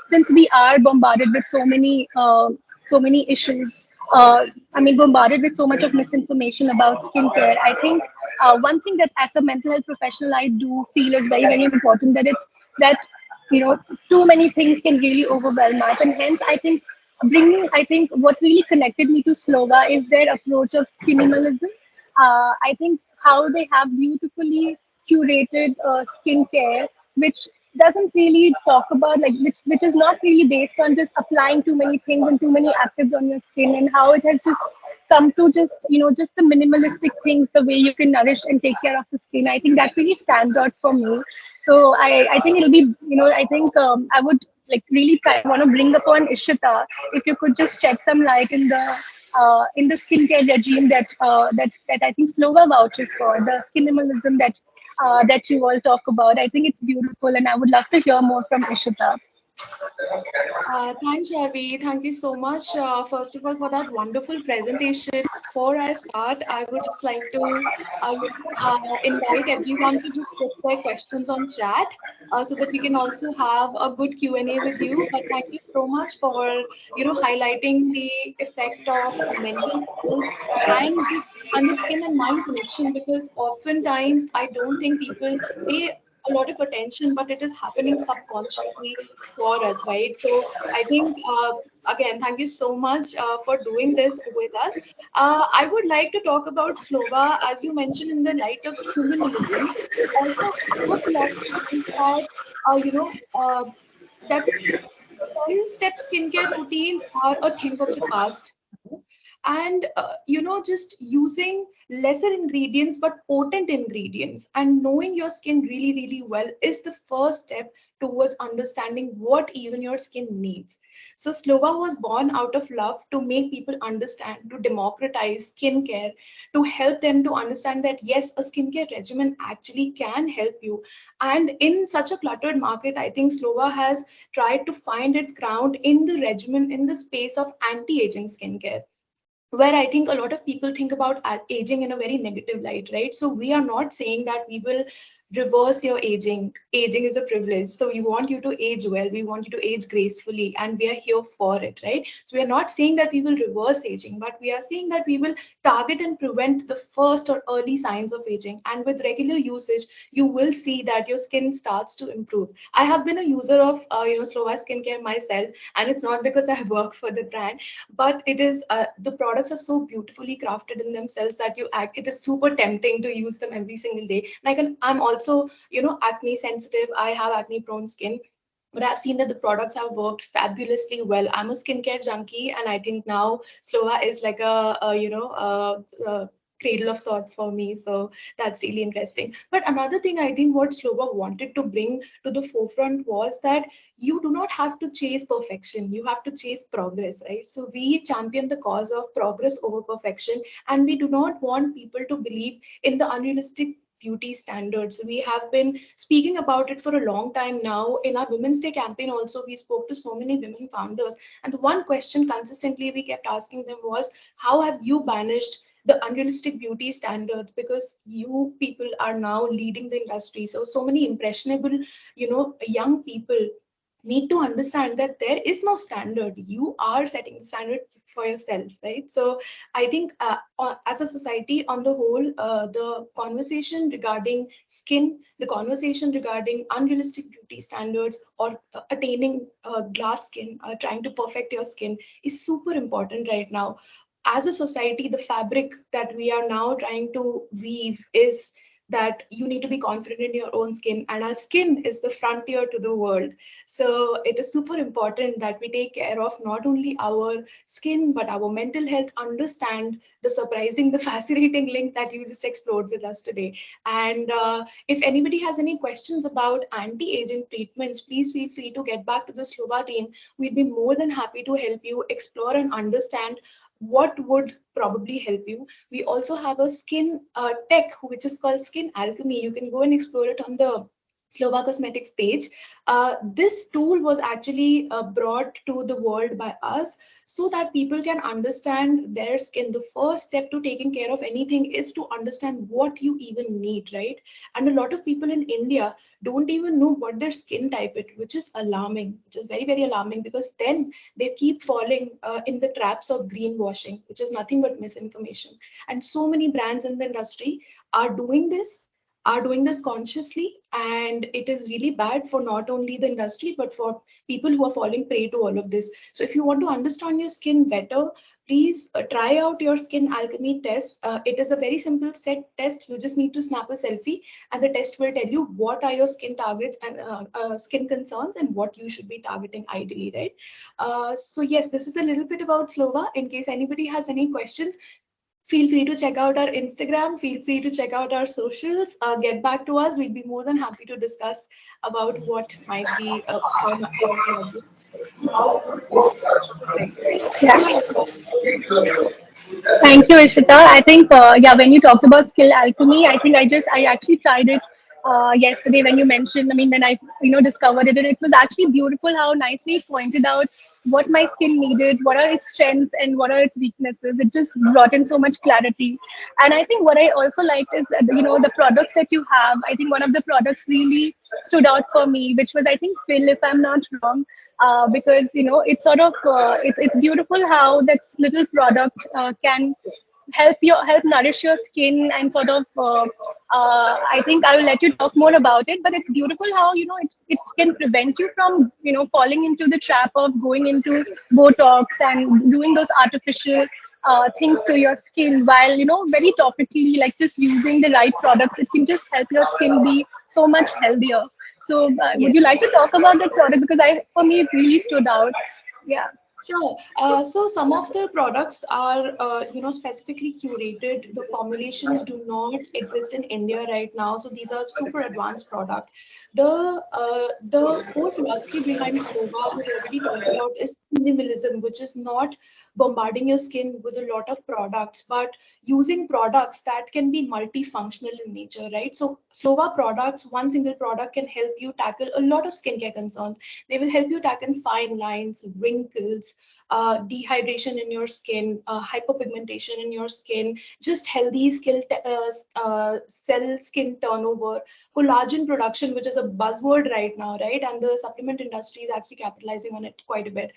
since we are bombarded with so many issues, I mean, bombarded with so much of misinformation about skincare, I think one thing that as a mental health professional I do feel is very important, that too many things can really overwhelm us, and hence I think what really connected me to Slova is their approach of minimalism. I think how they have beautifully curated skincare, which doesn't really talk about, like, which is not really based on just applying too many things and too many actives on your skin, and how it has just come to just, just the minimalistic things, the way you can nourish and take care of the skin. I think that really stands out for me. So I think it'll be, I think, I would like really want to bring upon Ishita, if you could just shed some light in the skincare regime that I think Slova vouches for, the skin minimalism that you all talk about. I think it's beautiful, and I would love to hear more from Ishita. Thanks, Charvi. Thank you so much, first of all, for that wonderful presentation. Before I start, I would just like to invite everyone to just put their questions on chat so that we can also have a good Q&A with you. But thank you so much for, highlighting the effect of mental health and this and the skin and mind connection, because oftentimes I don't think people pay a lot of attention, but it is happening subconsciously for us, right? So I think, again, thank you so much for doing this with us. I would like to talk about Slova, as you mentioned, in the light of minimalism. Also, our philosophy is that, you know, that 10-step skincare routines are a thing of the past. And just using lesser ingredients but potent ingredients and knowing your skin really really well is the first step towards understanding what even your skin needs. So Slova was born out of love to make people understand, to democratize skincare, to help them to understand that yes, a skincare regimen actually can help you. And in such a cluttered market, I think Slova has tried to find its ground in the regimen, in the space of anti-aging skincare, where I think a lot of people think about aging in a very negative light, right? So we are not saying that we will reverse your aging. Aging is a privilege. So we want you to age well. We want you to age gracefully, and we are here for it, right? So we are not saying that we will reverse aging, but we are saying that we will target and prevent the first or early signs of aging. And with regular usage, you will see that your skin starts to improve. I have been a user of, Slova skincare myself, and it's not because I work for the brand, but it is the products are so beautifully crafted in themselves that it is super tempting to use them every single day. And I'm also acne sensitive. I have acne prone skin, but I've seen that the products have worked fabulously well. I'm a skincare junkie, and I think now Slova is like a cradle of sorts for me. So that's really interesting. But another thing I think what Slova wanted to bring to the forefront was that you do not have to chase perfection. You have to chase progress, right? So we champion the cause of progress over perfection, and we do not want people to believe in the unrealistic beauty standards. We have been speaking about it for a long time now. In our Women's Day campaign, also, we spoke to so many women founders. And the one question consistently we kept asking them was, how have you banished the unrealistic beauty standards? Because you people are now leading the industry. So many impressionable, young people need to understand that there is no standard. You are setting the standard for yourself, right? So I think as a society on the whole, the conversation regarding skin, the conversation regarding unrealistic beauty standards, or attaining glass skin, trying to perfect your skin, is super important right now. As a society, the fabric that we are now trying to weave is that you need to be confident in your own skin, and our skin is the frontier to the world. So it is super important that we take care of not only our skin but our mental health, understand the surprising, the fascinating link that you just explored with us today. And if anybody has any questions about anti-aging treatments, please feel free to get back to the Slova team. We'd be more than happy to help you explore and understand what would probably help you. We also have a skin tech, which is called Skin Alchemy. You can go and explore it on the Slova Cosmetics page. This tool was actually brought to the world by us so that people can understand their skin. The first step to taking care of anything is to understand what you even need, right? And a lot of people in India don't even know what their skin type is, which is alarming, which is very, very alarming, because then they keep falling in the traps of greenwashing, which is nothing but misinformation. And so many brands in the industry are doing this, are doing this consciously, and it is really bad for not only the industry but for people who are falling prey to all of this. So if you want to understand your skin better, please try out your skin alchemy test. It is a very simple set test. You just need to snap a selfie, and the test will tell you what are your skin targets and skin concerns and what you should be targeting ideally, right? So yes, this is a little bit about Slova. In case anybody has any questions, feel free to check out our Instagram, feel free to check out our socials, get back to us. We'd be more than happy to discuss about what might be, how it might be. Perfect. Yeah. Yeah. Thank you, Ishita. I think, yeah, when you talked about skill alchemy, I actually tried it yesterday when you mentioned, I mean, when I, discovered it, and it was actually beautiful how nicely it pointed out what my skin needed, what are its strengths and what are its weaknesses. It just brought in so much clarity. And I think what I also liked is, the products that you have. I think one of the products really stood out for me, which was, I think, Phil, if I'm not wrong, because, it's sort of, it's beautiful how that little product can help nourish your skin and sort of I think I will let you talk more about it, but it's beautiful how it can prevent you from falling into the trap of going into botox and doing those artificial things to your skin, while very topically, like just using the right products, it can just help your skin be so much healthier. So would you Yes. like to talk about the product, because I for me it really stood out. Yeah. Sure. So some of the products are, specifically curated. The formulations do not exist in India right now, so these are super advanced product. The core philosophy behind Slova, we've already talked about, is minimalism, which is not bombarding your skin with a lot of products, but using products that can be multifunctional in nature, right? So Slova products, one single product can help you tackle a lot of skincare concerns. They will help you tackle fine lines, wrinkles, dehydration in your skin, hyperpigmentation in your skin, just healthy cell skin turnover, collagen production, which is a buzzword right now, right? And the supplement industry is actually capitalizing on it quite a bit.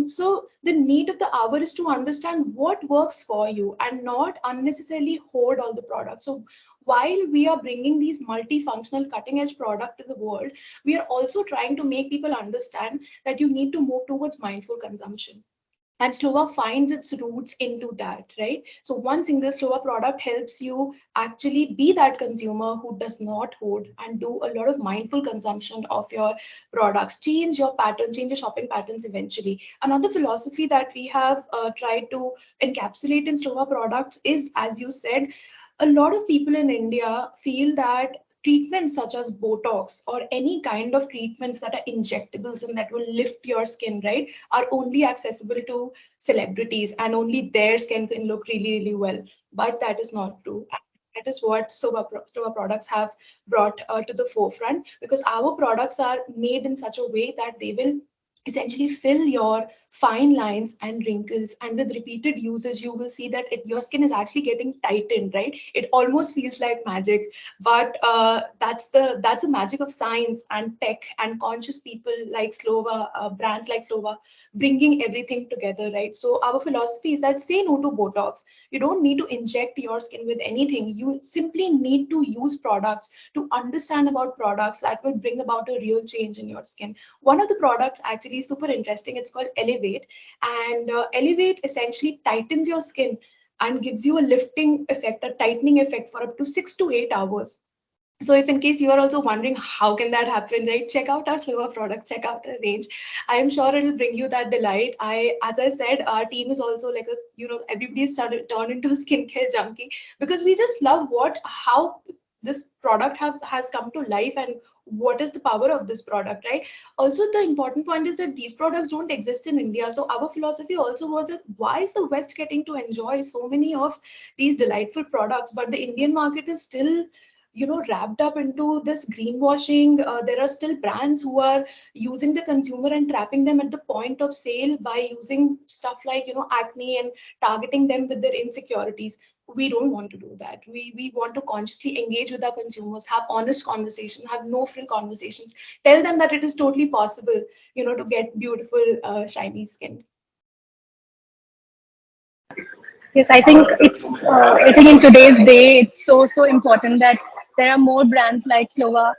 So the need of the hour is to understand what works for you and not unnecessarily hoard all the products. So while we are bringing these multifunctional cutting edge product to the world, we are also trying to make people understand that you need to move towards mindful consumption. And Slova finds its roots into that, right? So one single Slova product helps you actually be that consumer who does not hoard and do a lot of mindful consumption of your products. Change your pattern, change your shopping patterns eventually. Another philosophy that we have tried to encapsulate in Slova products is, as you said, a lot of people in India feel that treatments such as Botox or any kind of treatments that are injectables and that will lift your skin, right, are only accessible to celebrities and only their skin can look really, really well. But that is not true. That is what Slova products have brought to the forefront, because our products are made in such a way that they will essentially fill your fine lines and wrinkles, and with repeated usage you will see that your skin is actually getting tightened, right? It almost feels like magic. But that's the magic of science and tech and conscious people like Slova, brands like Slova, bringing everything together, right? So our philosophy is that say no to Botox. You don't need to inject your skin with anything. You simply need to use products, to understand about products that will bring about a real change in your skin. One of the products actually is super interesting. It's called Elevate, and Elevate essentially tightens your skin and gives you a lifting effect, a tightening effect for up to 6 to 8 hours. So if in case you are also wondering how can that happen, right? Check out our Slova products, check out our range. I am sure it'll bring you that delight. As I said, our team is also like a, everybody started turned into a skincare junkie, because we just love how this product has come to life and what is the power of this product, right? Also, the important point is that these products don't exist in India. So our philosophy also was that why is the West getting to enjoy so many of these delightful products, but the Indian market is still wrapped up into this greenwashing. There are still brands who are using the consumer and trapping them at the point of sale by using stuff like acne and targeting them with their insecurities. We don't want to do that. We want to consciously engage with our consumers, have honest conversations, have no frill conversations, tell them that it is totally possible to get beautiful shiny skin. Yes, I think it's. I think in today's day, it's so important that there are more brands like Slova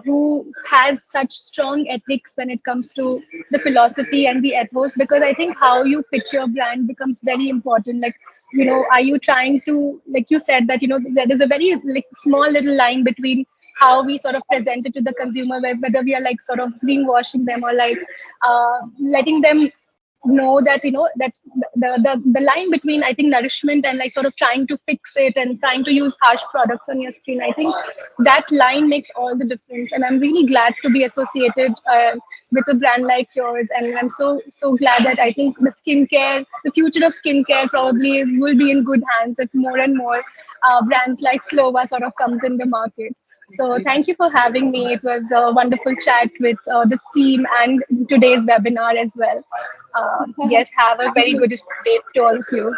who has such strong ethics when it comes to the philosophy and the ethos, because I think how you pitch your brand becomes very important. Like, are you trying to, like you said, that there is a very like small little line between how we sort of present it to the consumer, whether we are like sort of greenwashing them, or like letting them know that that the line between, I think, nourishment and like sort of trying to fix it and trying to use harsh products on your skin. I think that line makes all the difference, and I'm really glad to be associated with a brand like yours. And I'm so glad that I think the future of skincare probably will be in good hands if more and more brands like Slova sort of comes in the market. So thank you for having me. It was a wonderful chat with the team and today's webinar as well. Yes, have a very good day to all of you.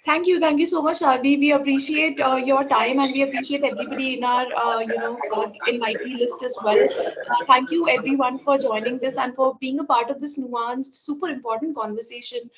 Thank you so much, Charvi. We appreciate your time, and we appreciate everybody in our, invitee list as well. Thank you everyone for joining this and for being a part of this nuanced, super important conversation,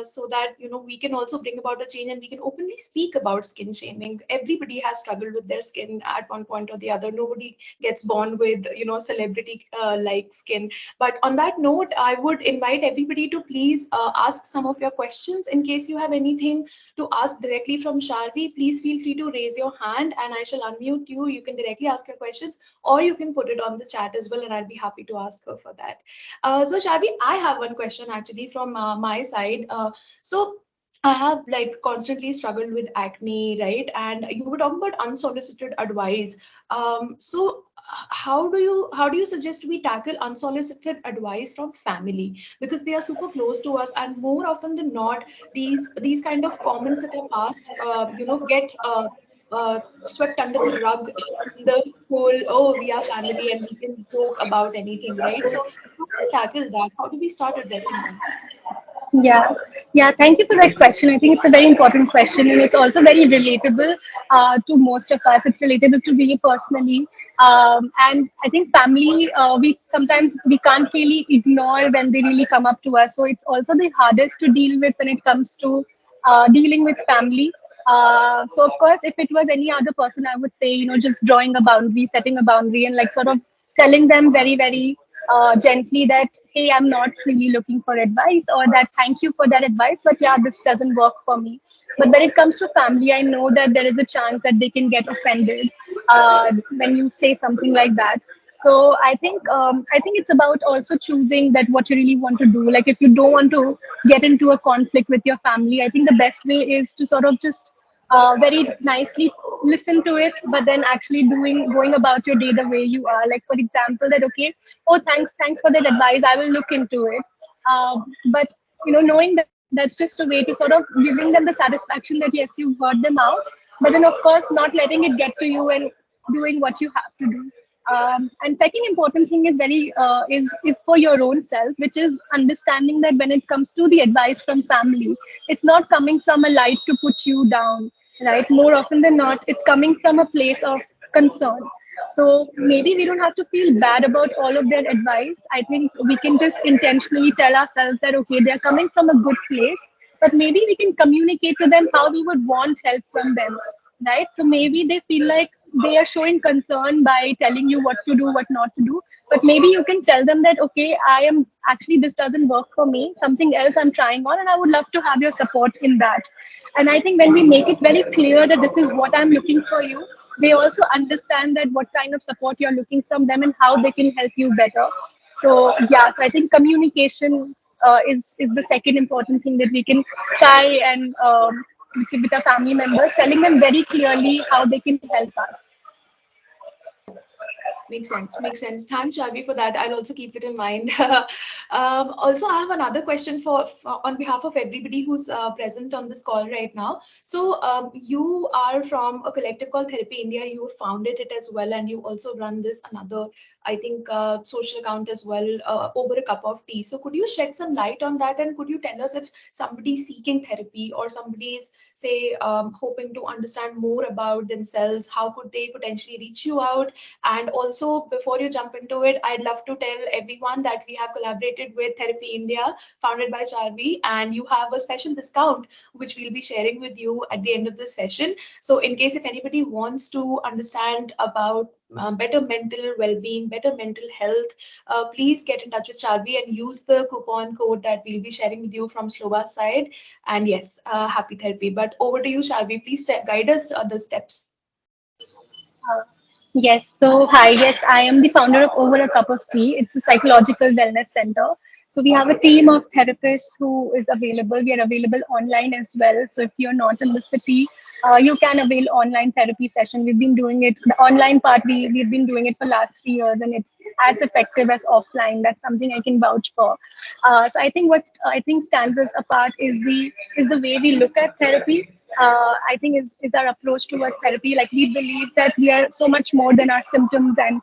so that we can also bring about a change and we can openly speak about skin shaming. Everybody has struggled with their skin at one point or the other. Nobody gets born with celebrity like skin. But on that note, I would invite everybody to please ask some of your questions. In case you have anything to ask directly from Charvi, please feel free to raise your hand and I shall unmute you. You can directly ask your questions, or you can put it on the chat as well, and I'd be happy to ask her for that. So Charvi, I have one question actually from my side. So I have like constantly struggled with acne, right? And you were talking about unsolicited advice. So how do you suggest we tackle unsolicited advice from family, because they are super close to us, and more often than not, these kind of comments that are passed, get swept under the rug in the whole, oh, we are family and we can joke about anything, right? So how do we tackle that? How do we start addressing that? Yeah, yeah. Thank you for that question. I think it's a very important question, and it's also very relatable to most of us. It's relatable to me personally, and I think family. We sometimes we can't really ignore when they really come up to us. So it's also the hardest to deal with when it comes to dealing with family. So of course, if it was any other person, I would say, just drawing a boundary, setting a boundary, and like sort of telling them very, very gently that, hey, I'm not really looking for advice, or that thank you for that advice, but yeah, this doesn't work for me. But when it comes to family, I know that there is a chance that they can get offended when you say something like that. So I think it's about also choosing that what you really want to do. Like, if you don't want to get into a conflict with your family, I think the best way is to sort of just very nicely listen to it, but then actually going about your day the way you are. Like, for example, that, okay, oh, thanks for that advice, I will look into it. But knowing that that's just a way to sort of giving them the satisfaction that yes, you've heard them out, but then of course not letting it get to you and doing what you have to do. And second important thing is very is for your own self, which is understanding that when it comes to the advice from family, it's not coming from a light to put you down, right? More often than not, it's coming from a place of concern. So maybe we don't have to feel bad about all of their advice. I think we can just intentionally tell ourselves that, okay, they're coming from a good place, but maybe we can communicate to them how we would want help from them, right? So maybe they feel like they are showing concern by telling you what to do, what not to do. But maybe you can tell them that, okay, I am actually, this doesn't work for me, something else I'm trying on, and I would love to have your support in that. And I think when we make it very clear that this is what I'm looking for you, they also understand that what kind of support you're looking from them and how they can help you better. So yeah, so I think communication is the second important thing that we can try and with our family members, telling them very clearly how they can help us. Makes sense. Makes sense. Thanks, Shavi, for that. I'll also keep it in mind. Also, I have another question for on behalf of everybody who's present on this call right now. So, you are from a collective called Therapy India. You founded it as well, and you also run this another, I think, social account as well, over a cup of tea. So, could you shed some light on that, and could you tell us if somebody's seeking therapy or somebody's, say, hoping to understand more about themselves, how could they potentially reach you out? And also, also, before you jump into it, I'd love to tell everyone that we have collaborated with Therapy India, founded by Charvi, and you have a special discount which we'll be sharing with you at the end of this session. So, in case if anybody wants to understand about better mental well-being, better mental health, please get in touch with Charvi and use the coupon code that we'll be sharing with you from Slova's side. And yes, happy therapy. But over to you, Charvi. Please guide us the steps. Uh, yes. So, hi. Yes, I am the founder of Over a Cup of Tea. It's a psychological wellness center. So, we have a team of therapists who is available. We are available online as well. So, if you're not in the city, you can avail online therapy session. We've been doing it. The online part, we've been doing it for last 3 years, and it's as effective as offline. That's something I can vouch for. So, I think what I think stands us apart is the way we look at therapy. I think is our approach towards therapy. Like we believe that we are so much more than our symptoms, and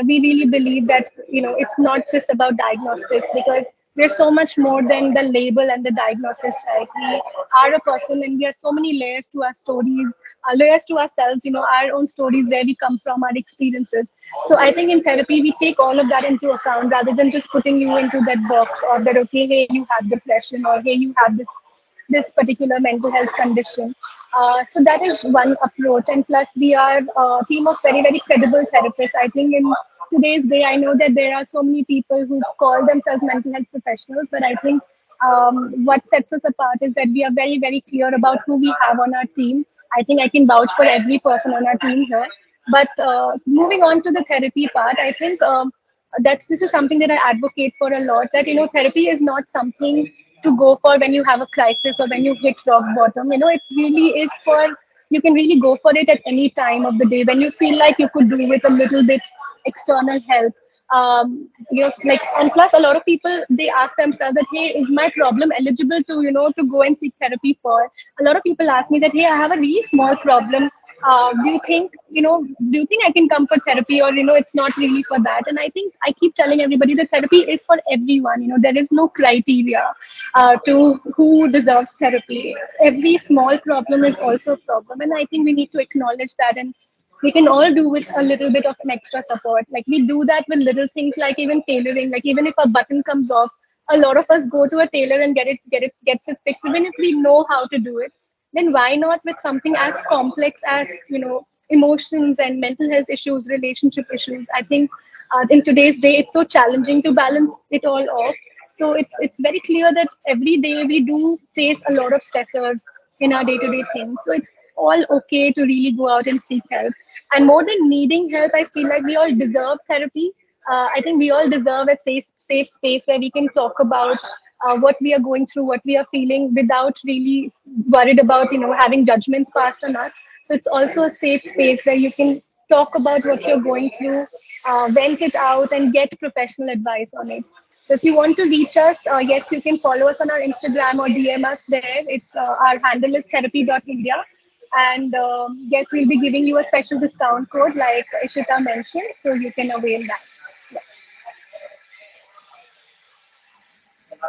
we really believe that it's not just about diagnostics because we're so much more than the label and the diagnosis. Right? We are a person, and we have so many layers to our stories, layers to ourselves. Our own stories, where we come from, our experiences. So I think in therapy we take all of that into account rather than just putting you into that box or that okay, hey, you have depression or hey, you have this particular mental health condition. So that is one approach. And plus, we are a team of very, very credible therapists. I think in today's day, I know that there are so many people who call themselves mental health professionals, but I think what sets us apart is that we are very, very clear about who we have on our team. I think I can vouch for every person on our team here. But moving on to the therapy part, I think this is something that I advocate for a lot. That therapy is not something to go for when you have a crisis or when you hit rock bottom. It really is for you can really go for it at any time of the day when you feel like you could do with a little bit external help. Like and plus a lot of people they ask themselves that hey, is my problem eligible to to go and seek therapy for? A lot of people ask me that hey, I have a really small problem. Do you think I can come for therapy or it's not really for that? And I think I keep telling everybody that therapy is for everyone. There is no criteria to who deserves therapy. Every small problem is also a problem, and I think we need to acknowledge that, and we can all do with a little bit of an extra support. Like we do that with little things like even tailoring. Like even if a button comes off, a lot of us go to a tailor and gets it fixed, even if we know how to do it. Then why not with something as complex as emotions and mental health issues, relationship issues? I think in today's day it's so challenging to balance it all off. So it's very clear that every day we do face a lot of stressors in our day-to-day things. So it's all okay to really go out and seek help. And more than needing help, I feel like we all deserve therapy. I think we all deserve a safe space where we can talk about what we are going through, what we are feeling, without really worried about having judgments passed on us. So it's also a safe space where you can talk about what you're going through, vent it out, and get professional advice on it. So if you want to reach us, yes, you can follow us on our Instagram or DM us there. It's our handle is therapy.india. And yes, we'll be giving you a special discount code like Ishita mentioned, so you can avail that.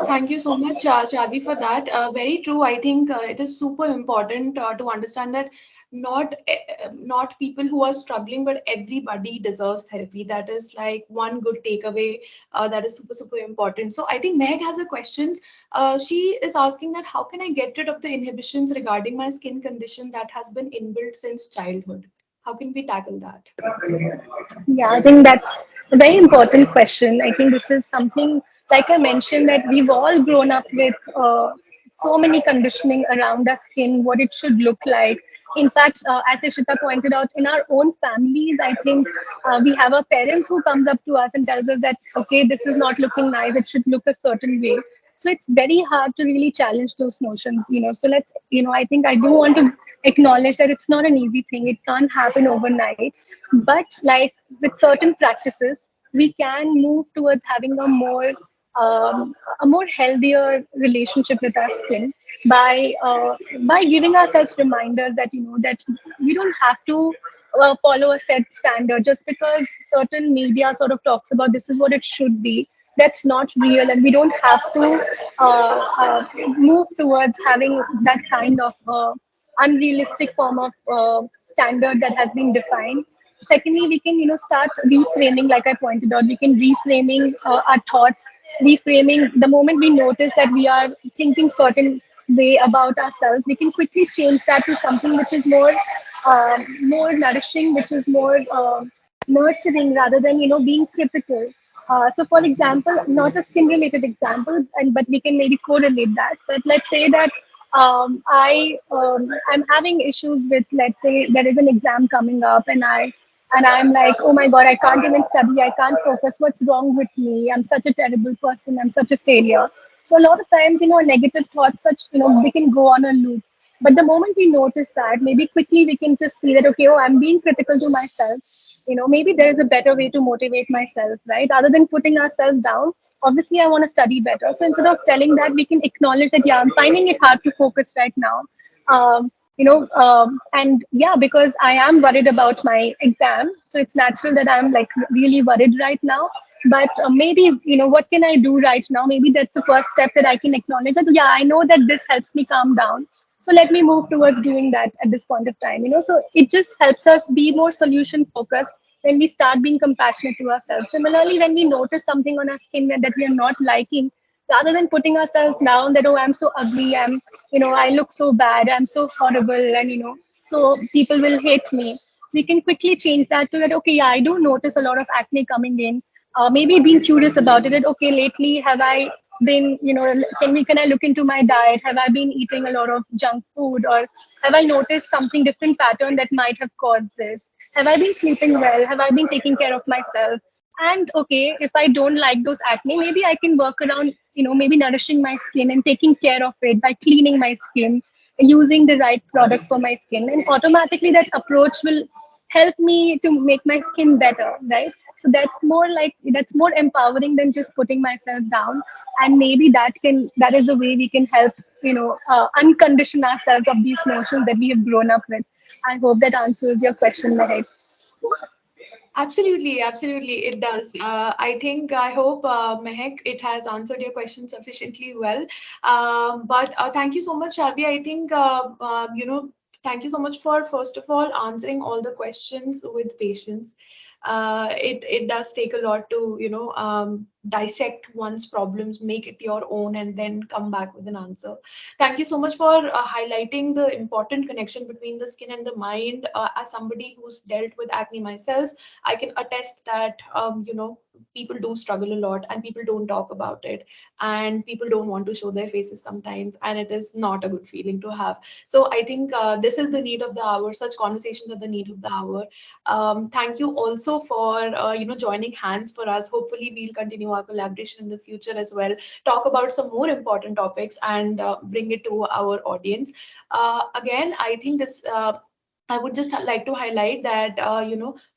Thank you so much, Charvi, for that. Very true. I think it is super important to understand that not people who are struggling, but everybody deserves therapy. That is like one good takeaway. That is super super important. So I think Meg has a question. She is asking that how can I get rid of the inhibitions regarding my skin condition that has been inbuilt since childhood? How can we tackle that? Yeah, I think that's a very important question. I think this is something, like I mentioned, that we've all grown up with so many conditioning around our skin, what it should look like. In fact, as Ishita pointed out, in our own families, I think we have our parents who comes up to us and tells us that, okay, this is not looking nice, it should look a certain way. So it's very hard to really challenge those notions. So I think I do want to acknowledge that it's not an easy thing. It can't happen overnight. But like with certain practices, we can move towards having a more healthier relationship with our skin by giving ourselves reminders that that we don't have to follow a set standard just because certain media sort of talks about this is what it should be. That's not real, and we don't have to move towards having that kind of unrealistic form of standard that has been defined. Secondly, we can start reframing, like I pointed out. We can reframing our thoughts, reframing the moment we notice that we are thinking certain way about ourselves. We can quickly change that to something which is more nourishing, which is more nurturing, rather than being critical. So, for example, not a skin-related example, and but we can maybe correlate that. But let's say that I'm having issues with, let's say, there is an exam coming up, and I'm like, oh my god, I can't even study, I can't focus. What's wrong with me? I'm such a terrible person. I'm such a failure. So a lot of times, negative thoughts, such they can go on a loop. But the moment we notice that, maybe quickly we can just see that, okay, oh, I'm being critical to myself. Maybe there is a better way to motivate myself, right? Other than putting ourselves down, obviously, I want to study better. So instead of telling that, we can acknowledge that, yeah, I'm finding it hard to focus right now. And yeah, because I am worried about my exam. So it's natural that I'm like really worried right now. But maybe, what can I do right now? Maybe that's the first step, that I can acknowledge that, yeah, I know that this helps me calm down. So let me move towards doing that at this point of time. So it just helps us be more solution focused when we start being compassionate to ourselves. Similarly, when we notice something on our skin that we are not liking, rather than putting ourselves down that, oh, I'm so ugly, I look so bad, I'm so horrible, and so people will hate me. We can quickly change that to that, okay, yeah, I do notice a lot of acne coming in. Maybe being curious about it, that okay, lately have I been, can I look into my diet? Have I been eating a lot of junk food, or have I noticed something different pattern that might have caused this? Have I been sleeping well? Have I been taking care of myself? And okay, if I don't like those acne, maybe I can work around, maybe nourishing my skin and taking care of it by cleaning my skin, using the right products for my skin. And automatically that approach will help me to make my skin better, right? So that's more empowering than just putting myself down. And maybe that is the way we can help, uncondition ourselves of these notions that we have grown up with. I hope that answers your question, Mahek. Absolutely, absolutely, it does. I hope, Mehek, it has answered your question sufficiently well. But thank you so much, Charvi. I think, thank you so much for, first of all, answering all the questions with patience. It does take a lot to, dissect one's problems, make it your own, and then come back with an answer. Thank you so much for highlighting the important connection between the skin and the mind. As somebody who's dealt with acne myself, I can attest that, people do struggle a lot and people don't talk about it, and people don't want to show their faces sometimes, and it is not a good feeling to have. So I think this is the need of the hour. Such conversations are the need of the hour. Thank you also for joining hands for us. Hopefully, we'll continue our collaboration in the future as well. Talk about some more important topics and bring it to our audience. Again, I think this. I would just like to highlight that,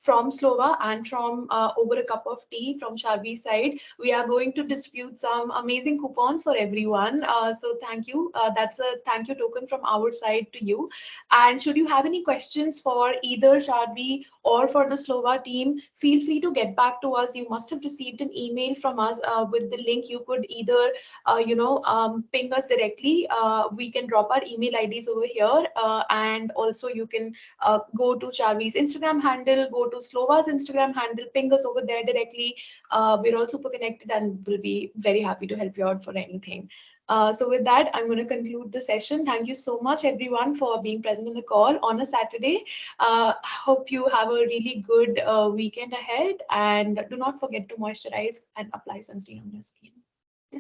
from Slova and from Over a Cup of Tea from Charvi's side, we are going to distribute some amazing coupons for everyone. So thank you. That's a thank you token from our side to you. And should you have any questions for either Charvi or for the Slova team, feel free to get back to us. You must have received an email from us with the link. You could either, ping us directly. We can drop our email IDs over here, and also you can go to Charvi's Instagram handle, go to Slova's Instagram handle, ping us over there directly. We're all super connected and will be very happy to help you out for anything. So with that, I'm going to conclude the session. Thank you so much, everyone, for being present in the call on a Saturday. Hope you have a really good weekend ahead, and do not forget to moisturize and apply sunscreen on your skin.